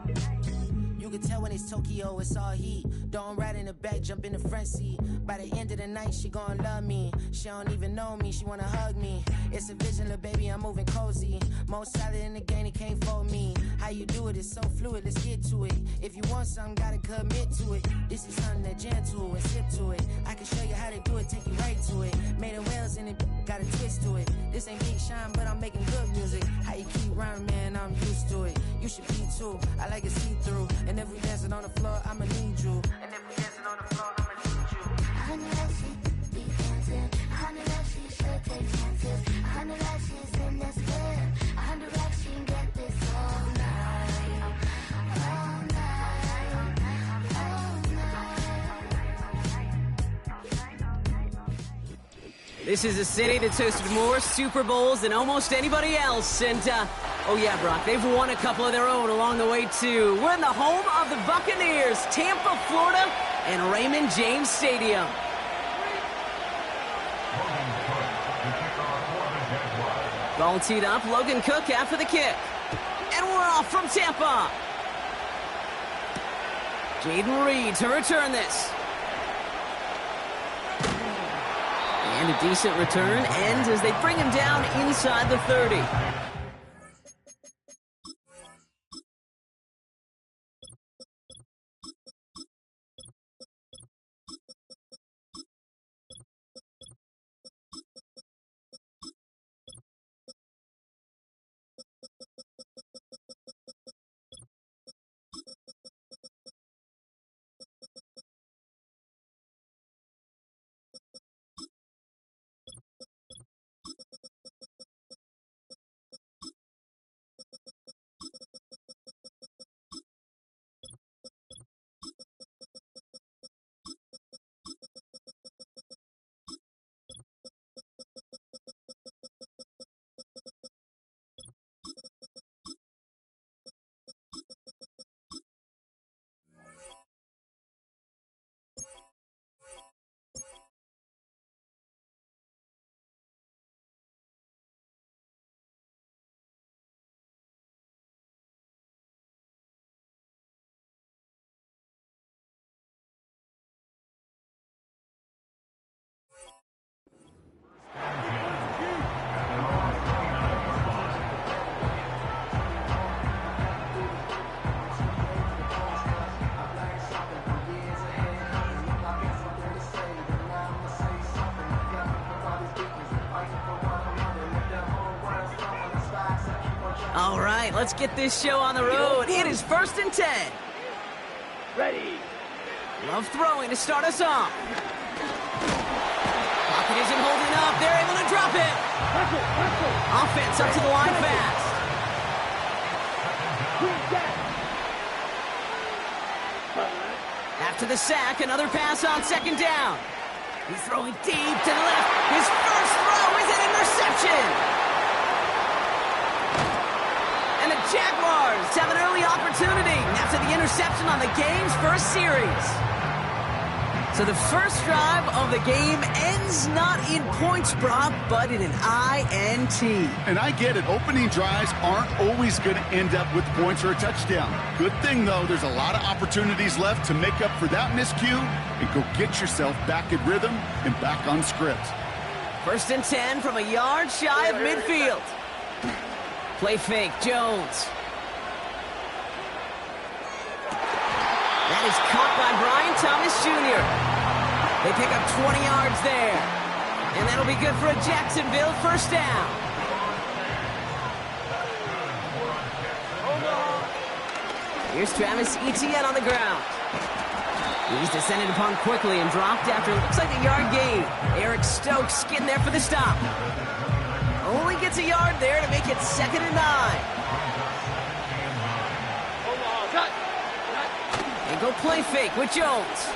D: night. You can tell when it's Tokyo, it's all heat. Don't ride in the back, jump in the front seat. By the end of the night, she gon' love me. She don't even know me, she wanna hug me. It's a vision, little baby, I'm moving cozy. Most solid in the game, he can't fold me. How you do it, it's so fluid, let's get to it. If you want something, gotta commit to it. This is something that gentle and sip to it. I can show you how to do it, take you right to it. Made of whales in it, got a twist to it. This ain't Big Sean, but I'm making good music. How you keep rhyming, man, I'm used to it. You should be too, I like it see-through. And if we dancing on the floor, I'ma need you. And if we dancing on the floor, I'ma need you.
E: Honey, like she be dancing. Honey, like she should take chances. Honey, like she's in this bed. Honey, like she can get this all night. All night. All night.
F: This is a city that's hosted more Super Bowls than almost anybody else. And, oh yeah, Brock, they've won a couple of their own along the way, too. We're in the home of the Buccaneers, Tampa, Florida, and Raymond James Stadium. Ball teed up, Logan Cook after the kick. And we're off from Tampa. Jaden Reed to return this. And a decent return ends as they bring him down inside the 30. All right, let's get this show on the road. It is 1st and 10.
B: Ready.
F: Love throwing to start us off. Pocket isn't holding up. They're able to drop it. Offense up to the line fast. After the sack, another pass on 2nd down. He's throwing deep to the left. His first throw is an interception. And the Jaguars have an early opportunity after the interception on the game's first series. So the first drive of the game ends not in points, Brock, but in an INT.
G: And I get it. Opening drives aren't always going to end up with points or a touchdown. Good thing, though, there's a lot of opportunities left to make up for that miscue and go get yourself back in rhythm and back on script.
F: 1st and 10 from a yard shy of midfield. Play fake, Jones. That is caught by Brian Thomas Jr. They pick up 20 yards there. And that'll be good for a Jacksonville 1st down. Here's Travis Etienne on the ground. He's descended upon quickly and dropped after it looks like a yard gain. Eric Stokes getting there for the stop. Only gets a yard there to make it 2nd and 9. And go play fake with Jones.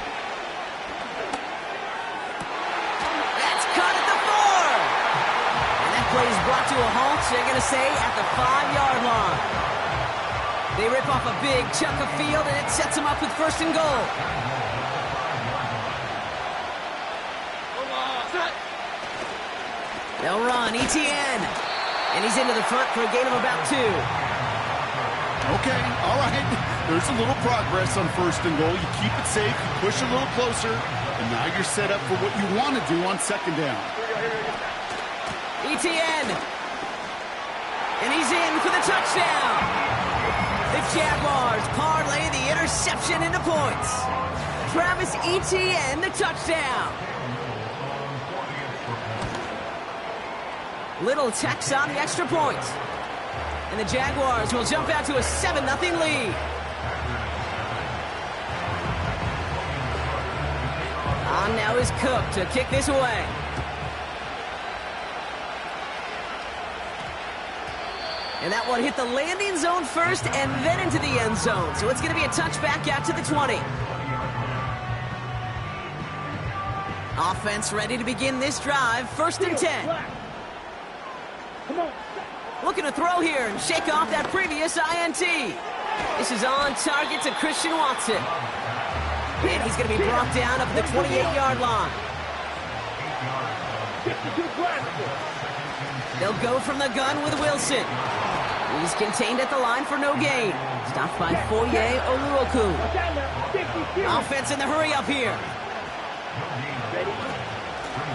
F: That's caught at the 4. And that play is brought to a halt, so they're going to say at the 5-yard line. They rip off a big chunk of field, and it sets them up with 1st and goal. They'll run, Etienne. And he's into the front for a gain of about 2.
G: Okay, all right. There's a little progress on 1st and goal. You keep it safe, you push a little closer, and now you're set up for what you want to do on 2nd down.
F: Etienne. And he's in for the touchdown. The Jaguars parlay the interception into points. Travis Etienne, the touchdown. Little Tex on the extra point. And the Jaguars will jump out to a 7-0 lead. On now is Cook to kick this away. And that one hit the landing zone first and then into the end zone. So it's going to be a touchback out to the 20. Offense ready to begin this drive. 1st and 10.
B: Come on.
F: Looking to throw here and shake off that previous INT. This is on target to Christian Watson. And he's going to be brought down up at the 28-yard line. They'll go from the gun with Wilson. He's contained at the line for no gain. Stopped by Foye Oluokun. Offense in the hurry up here.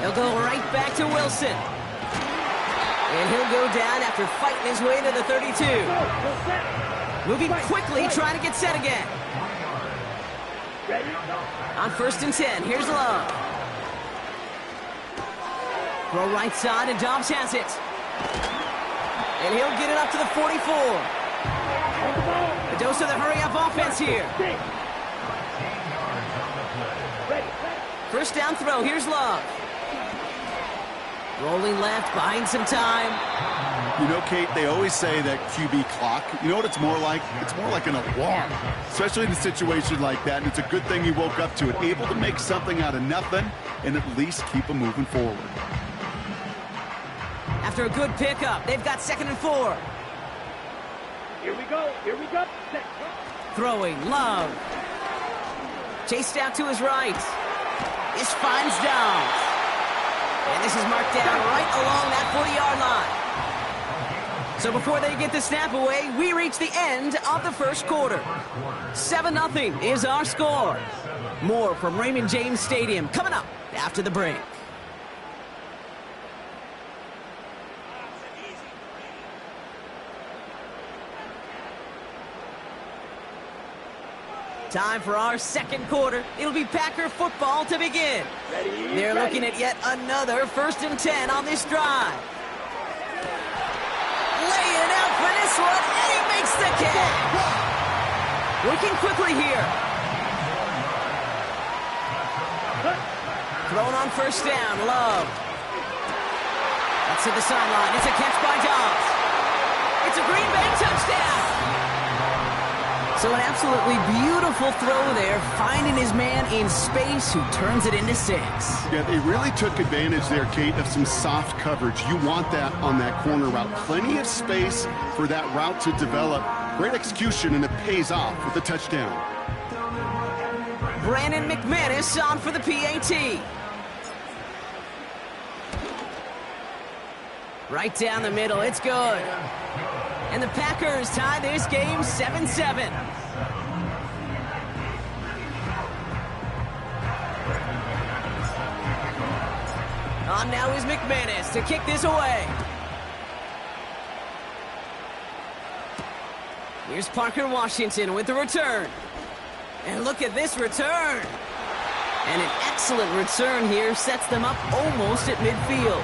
F: They'll go right back to Wilson. And he'll go down after fighting his way to the 32. Moving quickly, trying to get set again. On 1st and 10, here's Love. Throw right side, and Dobbs has it. And he'll get it up to the 44. A dose of the hurry-up offense here. 1st down throw, here's Love. Rolling left, buying some time.
G: You know, Kate, they always say that QB clock, you know what it's more like? It's more like an alarm, especially in a situation like that. And it's a good thing you woke up to it, able to make something out of nothing and at least keep them moving forward.
F: After a good pickup, they've got 2nd and 4.
B: Here we go. Here we go.
F: Throwing, Love. Chased out to his right. This finds Downs. And this is marked down right along that 40-yard line. So before they get the snap away, we reach the end of the 1st quarter. 7-0 is our score. More from Raymond James Stadium coming up after the break. Time for our 2nd quarter. It'll be Packer football to begin. They're looking at yet another 1st and 10 on this drive. Laying out for this one, and he makes the catch. Working quickly here. Thrown on 1st down, Love. That's to the sideline. It's a catch by Dobbs. It's a Green Bay touchdown. So an absolutely beautiful throw there, finding his man in space who turns it into 6.
G: Yeah, they really took advantage there, Kate, of some soft coverage. You want that on that corner route. Plenty of space for that route to develop. Great execution, and it pays off with a touchdown.
F: Brandon McManus on for the PAT. Right down the middle, it's good. And the Packers tie this game 7-7. On now is McManus to kick this away. Here's Parker Washington with the return. And look at this return. And an excellent return here sets them up almost at midfield.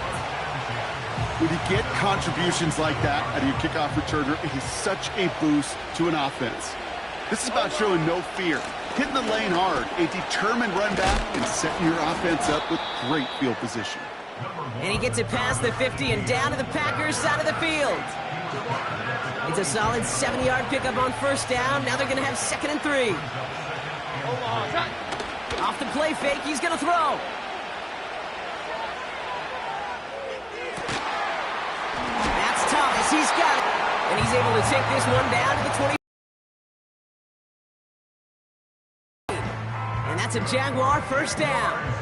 G: When you get contributions like that out of your kickoff returner, it is such a boost to an offense. This is about showing no fear, hitting the lane hard, a determined run back, and setting your offense up with great field position.
F: And he gets it past the 50 and down to the Packers side of the field. It's a solid 70-yard pickup on 1st down. Now they're going to have 2nd and 3. Off the play fake, he's going to throw. Thomas, he's got it. And he's able to take this one down to the 20. And that's a Jaguar 1st down.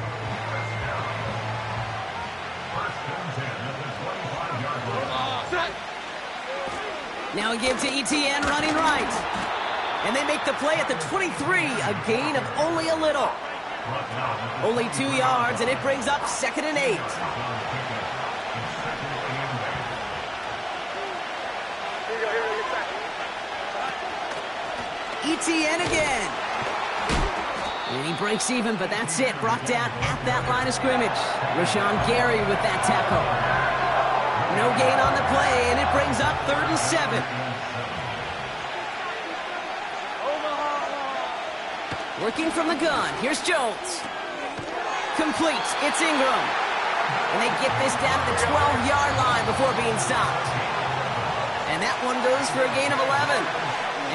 F: Now a give to ETN running right. And they make the play at the 23, a gain of only a little. Only 2 yards, and it brings up 2nd and 8. ETN again. And he breaks even, but that's it. Brought down at that line of scrimmage. Rashawn Gary with that tackle. No gain on the play, and it brings up 3rd and 7. Working from the gun. Here's Jones. Complete. It's Ingram. And they get this down to the 12-yard line before being stopped. And that one goes for a gain of 11.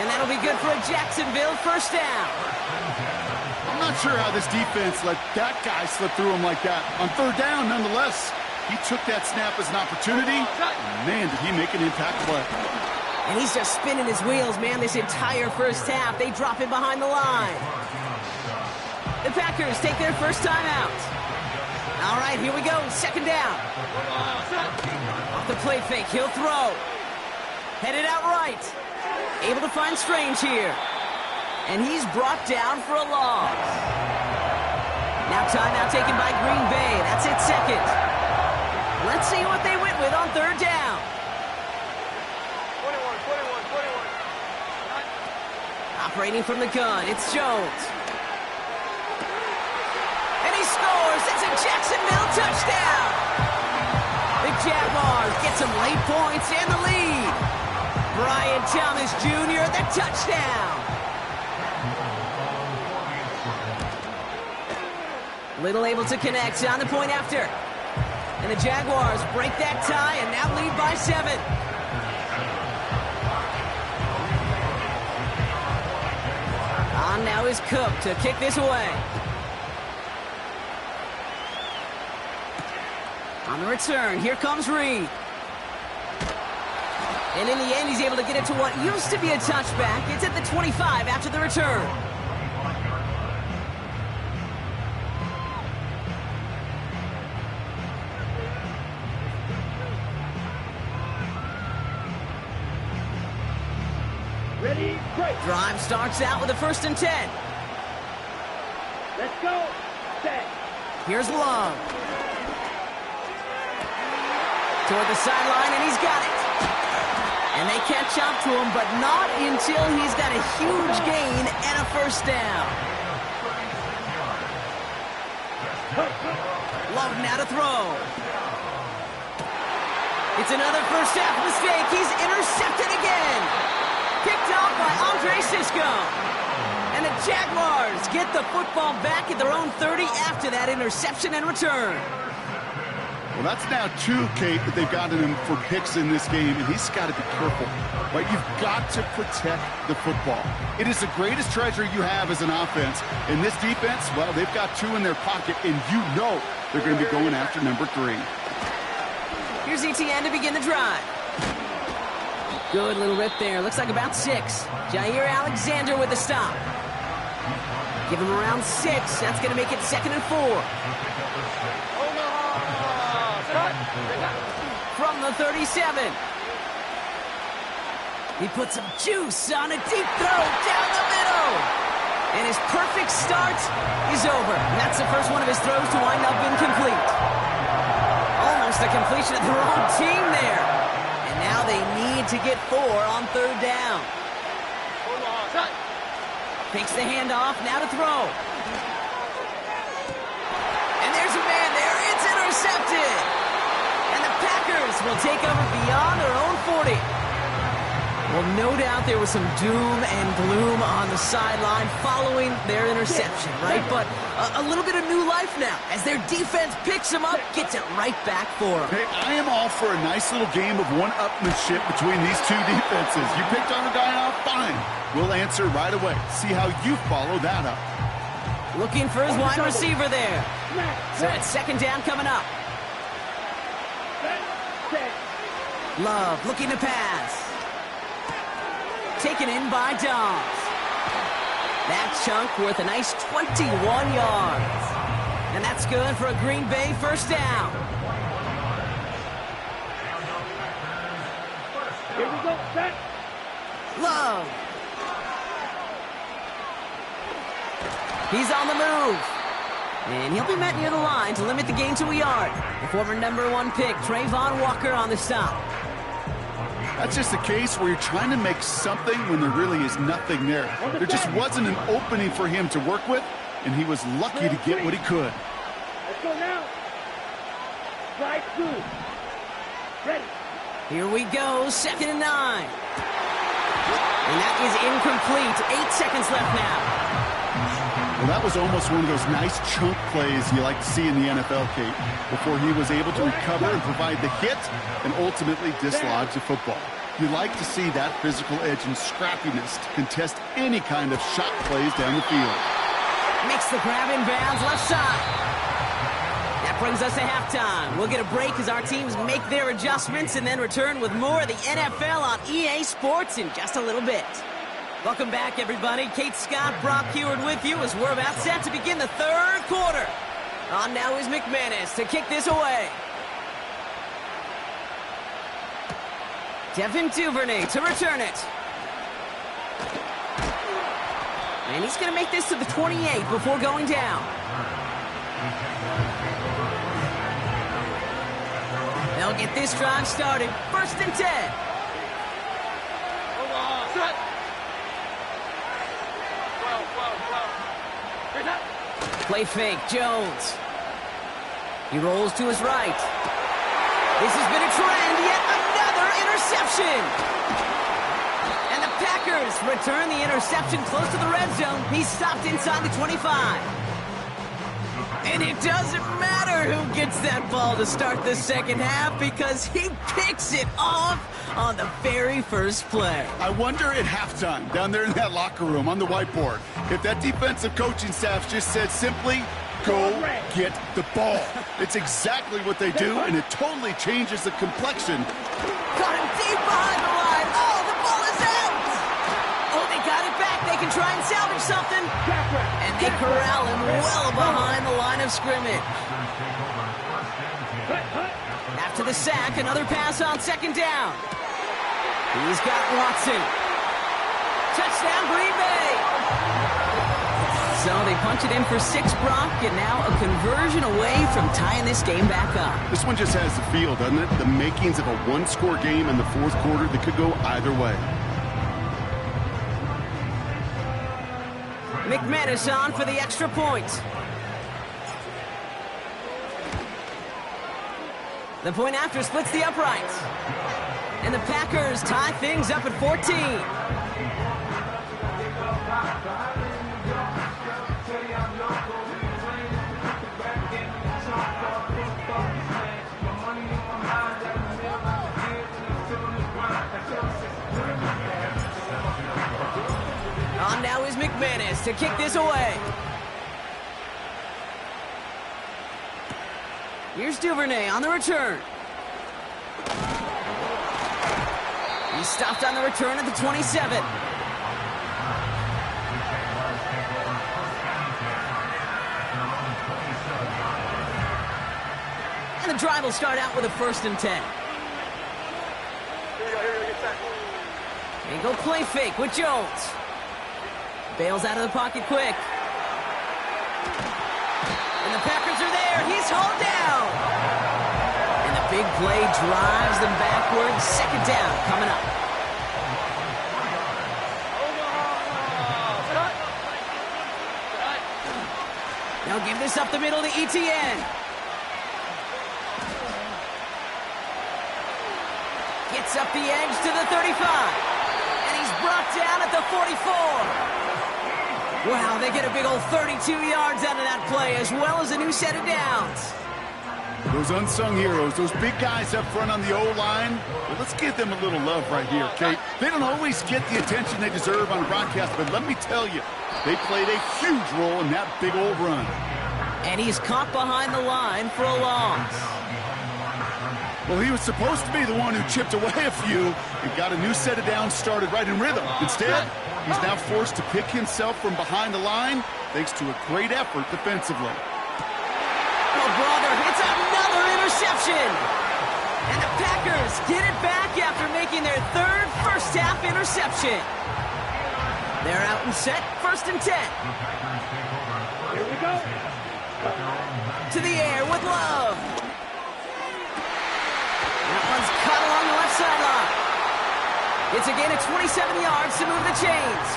F: And that'll be good for a Jacksonville first down.
G: I'm not sure how this defense let that guy slip through him like that. On 3rd down, nonetheless, he took that snap as an opportunity. Man, did he make an impact play.
F: And he's just spinning his wheels, man, this entire first half. They drop him behind the line. The Packers take their first time out. All right, here we go. 2nd down. Off the play fake, he'll throw. Headed out right. Able to find Strange here. And he's brought down for a loss. Now timeout taken by Green Bay. That's it, 2nd. Let's see what they went with on 3rd down.
B: 21.
F: Operating from the gun, it's Jones. And he scores. It's a Jacksonville touchdown. The Jaguars get some late points and the lead. Brian Thomas Jr., the touchdown. Little able to connect on the point after. And the Jaguars break that tie and now lead by 7. On now is Cook to kick this away. On the return, here comes Reed. And in the end, he's able to get it to what used to be a touchback. It's at the 25 after the return.
B: Ready, break.
F: Drive starts out with a 1st and 10.
B: Let's go. Set.
F: Here's Love. Toward the sideline, and he's got it. And they catch up to him, but not until he's got a huge gain and a first down. Love now to throw. It's another first half mistake. He's intercepted again. Picked off by Andre Sisco. And the Jaguars get the football back at their own 30 after that interception and return.
G: Well, that's now 2, Kate, that they've gotten him for picks in this game, and he's got to be careful. Right? You've got to protect the football. It is the greatest treasure you have as an offense. And this defense, well, they've got 2 in their pocket, and you know they're going to be going after number 3.
F: Here's ETN to begin the drive. Good little rip there. Looks like about 6. Jair Alexander with the stop. Give him around 6. That's going to make it 2nd and 4. From the 37. He puts some juice on a deep throw down the middle. And his perfect start is over. And that's the first one of his throws to wind up incomplete. Almost the completion of their own team there. And now they need to get 4 on 3rd down. Takes the handoff, now to throw. And there's a man there. It's intercepted. And the Packers will take over beyond their own 40. Well, no doubt there was some doom and gloom on the sideline following their interception, right? But a little bit of new life now as their defense picks them up, gets it right back for them.
G: Hey, I am all for a nice little game of one-upmanship between these 2 defenses. You picked on a guy out, fine. We'll answer right away. See how you follow that up.
F: Looking for his wide receiver there. So it's 2nd down coming up. Love looking to pass. Taken in by Dobbs. That chunk worth a nice 21 yards. And that's good for a Green Bay first down.
B: Here we go. Set.
F: Love. He's on the move. And he'll be met near the line to limit the gain to a yard. The former #1 pick, Trayvon Walker, on the stop.
G: That's just a case where you're trying to make something when there really is nothing there. There just wasn't an opening for him to work with, and he was lucky to get what he could.
B: Let's go now. Strike 2. Ready.
F: Here we go, 2nd and 9. And that is incomplete. 8 seconds left now.
G: Well, that was almost one of those nice chunk plays you like to see in the NFL, Kate, before he was able to recover and provide the hit and ultimately dislodge the football. You like to see that physical edge and scrappiness to contest any kind of shot plays down the field.
F: Makes the grab in bounds, left side. That brings us to halftime. We'll get a break as our teams make their adjustments and then return with more of the NFL on EA Sports in just a little bit. Welcome back, everybody. Kate Scott, Brock Huard with you as we're about set to begin the 3rd quarter. On now is McManus to kick this away. Devin Duvernay to return it. And he's going to make this to the 28 before going down. They'll get this drive started. 1st and 10. Play fake, Jones. He rolls to his right. This has been a trend, yet another interception. And the Packers return the interception close to the red zone. He's stopped inside the 25. And it doesn't matter who gets that ball to start the 2nd half because he picks it off on the very first play.
G: I wonder at halftime, down there in that locker room on the whiteboard, if that defensive coaching staff just said simply, go get the ball. It's exactly what they do, and it totally changes the complexion.
F: Got him deep behind the line. Oh, the ball is out. Oh, they got it back. They can try and salvage something. And they corral him well behind the line of scrimmage. After the sack, another pass on 2nd down. He's got Watson. Touchdown, Green Bay. So they punch it in for 6, Brock, and now a conversion away from tying this game back up.
G: This one just has the feel, doesn't it? The makings of a one-score game in the 4th quarter that could go either way.
F: McManus on for the extra point. The point after splits the uprights. And the Packers tie things up at 14. On now is McManus to kick this away. Here's Duvernay on the return. He's stopped on the return at the 27. And the drive will start out with a 1st and 10. And go play fake with Jones. Bails out of the pocket quick. And the Packers are there. He's hauled down. And the big play drives them backwards. 2nd down coming up. Now give this up the middle to Etienne. Gets up the edge to the 35. And he's brought down at the 44. Wow, they get a big old 32 yards out of that play, as well as a new set of downs.
G: Those unsung heroes, those big guys up front on the O-line, well, let's give them a little love right here, Kate. They don't always get the attention they deserve on broadcast, but let me tell you, they played a huge role in that big old run.
F: And he's caught behind the line for a loss.
G: Well, he was supposed to be the one who chipped away a few and got a new set of downs started right in rhythm. Instead, he's now forced to pick himself from behind the line thanks to a great effort defensively.
F: Oh, brother, it's another interception. And the Packers get it back after making their 3rd 1st first half interception. They're out and set, 1st and 10.
B: Here we go.
F: To the air with Love. That one's cut along the left sideline. It's a gain of 27 yards to move the chains.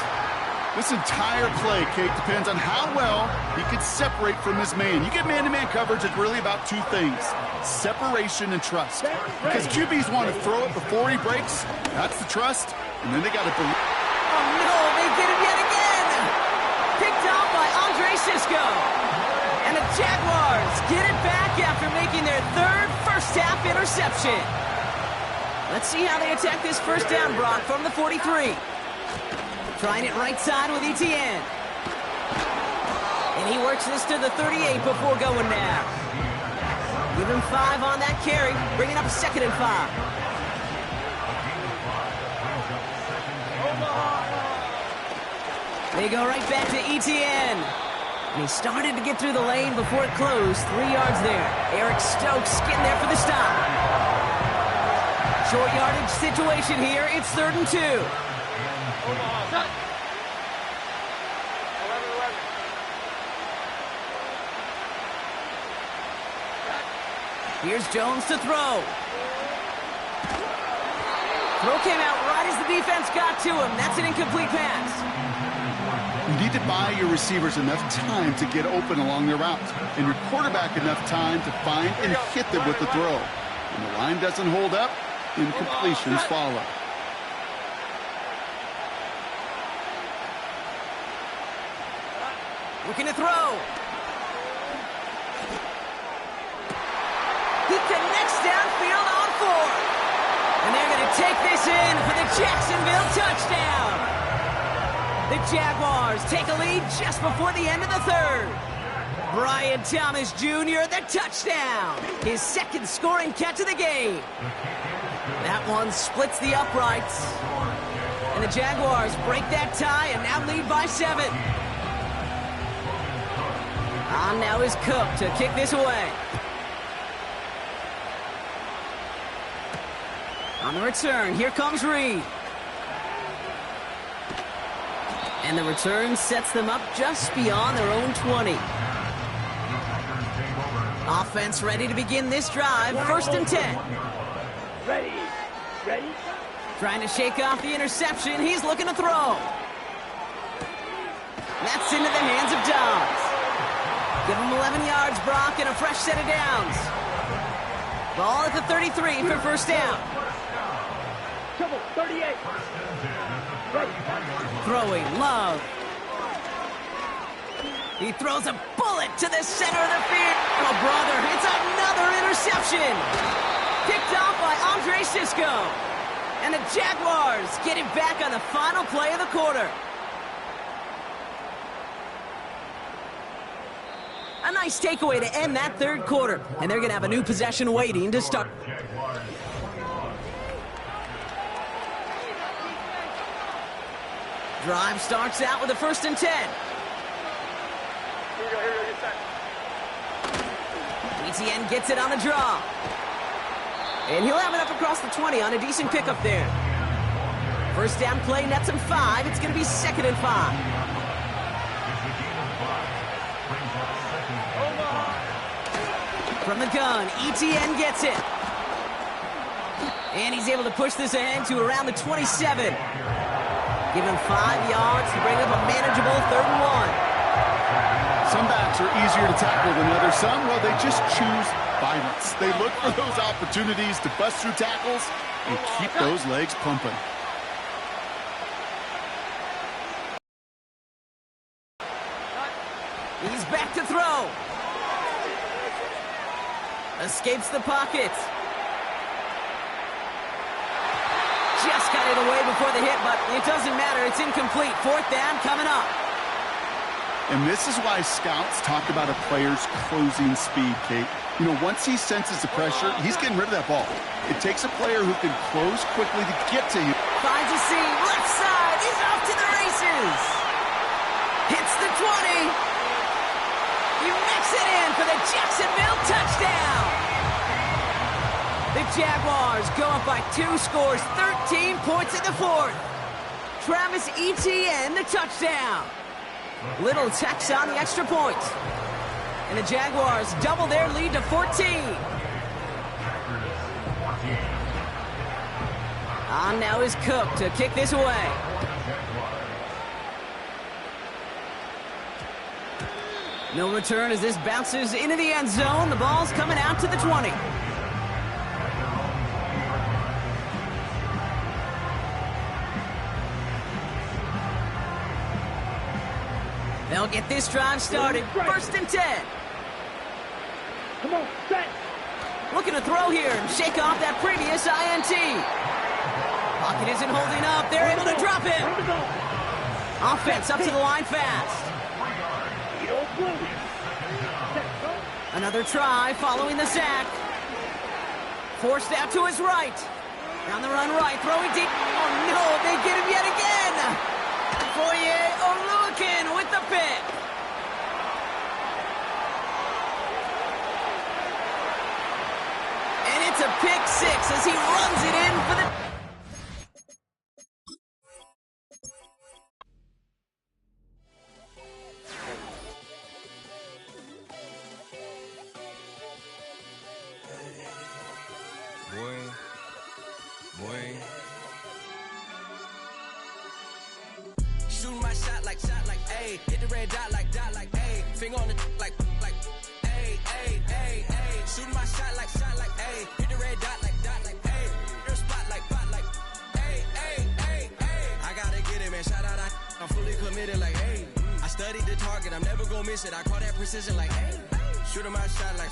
G: This entire play, Kate, depends on how well he can separate from his man. You get man-to-man coverage, it's really about two things: separation and trust. Because QBs want to throw it before he breaks. That's the trust. And then they got to believe.
F: Oh, no, they did it yet again. Picked off by Andre Cisco. And the Jaguars get it back after making their 3rd first-half interception. Let's see how they attack this first down, Brock, from the 43. Trying it right side with Etienne. And he works this to the 38 before going down. Give him 5 on that carry, bringing up 2nd and 5. They go right back to Etienne. And he started to get through the lane before it closed. 3 yards there. Eric Stokes getting there for the stop. Short yardage situation here. It's 3rd and 2. Here's Jones to throw. Throw came out right as the defense got to him. That's an incomplete pass.
G: You need to buy your receivers enough time to get open along their routes, and your quarterback enough time to find and hit them with the throw. When the line doesn't hold up, incompletions follow.
F: Looking to throw. He connects downfield on 4. And they're going to take this in for the Jacksonville touchdown. The Jaguars take a lead just before the end of the 3rd. Brian Thomas Jr., the touchdown. His 2nd scoring catch of the game. That one splits the uprights. And the Jaguars break that tie and now lead by 7. On now is Cook to kick this away. On the return, here comes Reed. And the return sets them up just beyond their own 20. Offense ready to begin this drive, 1st and 10.
B: Ready.
F: Trying to shake off the interception, he's looking to throw. That's into the hands of Dobbs. Give him 11 yards, Brock, and a fresh set of downs. Ball at the 33 for 1st down.
B: 38.
F: Throwing, Love. He throws a bullet to the center of the field. Oh, brother, it's another interception. Picked off by Andre Cisco. And the Jaguars get it back on the final play of the quarter. A nice takeaway to end that 3rd quarter. And they're going to have a new possession waiting to start. Drive starts out with a 1st and 10. Etienne gets it on the draw. And he'll have it up across the 20 on a decent pickup there. First down play nets him 5. It's going to be 2nd and 5. From the gun, Etienne gets it. And he's able to push this ahead to around the 27. Give him 5 yards to bring up a manageable 3rd and 1.
G: Some backs are easier to tackle than others. Some, well, they just choose violence. They look for those opportunities to bust through tackles and keep those legs pumping.
F: He's back to throw. Escapes the pocket. Just got it away before the hit, but it doesn't matter. It's incomplete. 4th down coming up.
G: And this is why scouts talk about a player's closing speed, Kate. You know, once he senses the pressure, he's getting rid of that ball. It takes a player who can close quickly to get to you.
F: Finds a seam. Left side. He's off to the races. Hits the 20. He makes it in for the Jacksonville touchdown. The Jaguars go up by 2 scores, 13 points in the fourth. Travis Etienne, the touchdown. Little tacks on the extra point. And the Jaguars double their lead to 14. On now is Cook to kick this away. No return as this bounces into the end zone. The ball's coming out to the 20. They'll get this drive started. First and 10.
B: Come on, set.
F: Looking to throw here and shake off that previous INT. Pocket isn't holding up. They're able to drop him. Offense up to the line fast. Another try following the sack. Forced out to his right. Down the run right, throwing deep. Oh no, they get him yet again. Foye Oluwakin with the pick. And it's a pick 6 as he runs it in for the...
H: Shooting my shot like, ayy. Hit the red dot like, ayy. Finger on the like, ayy, ayy, ayy, ayy. Shooting my shot like, ayy. Hit the red dot like, ayy. Your spot like, ayy, ayy, ayy, ayy. I gotta get it, man. Shout out, I'm fully committed like, ayy. I studied the target, I'm never gonna miss it. I call that precision like, ayy. Shooting my shot like,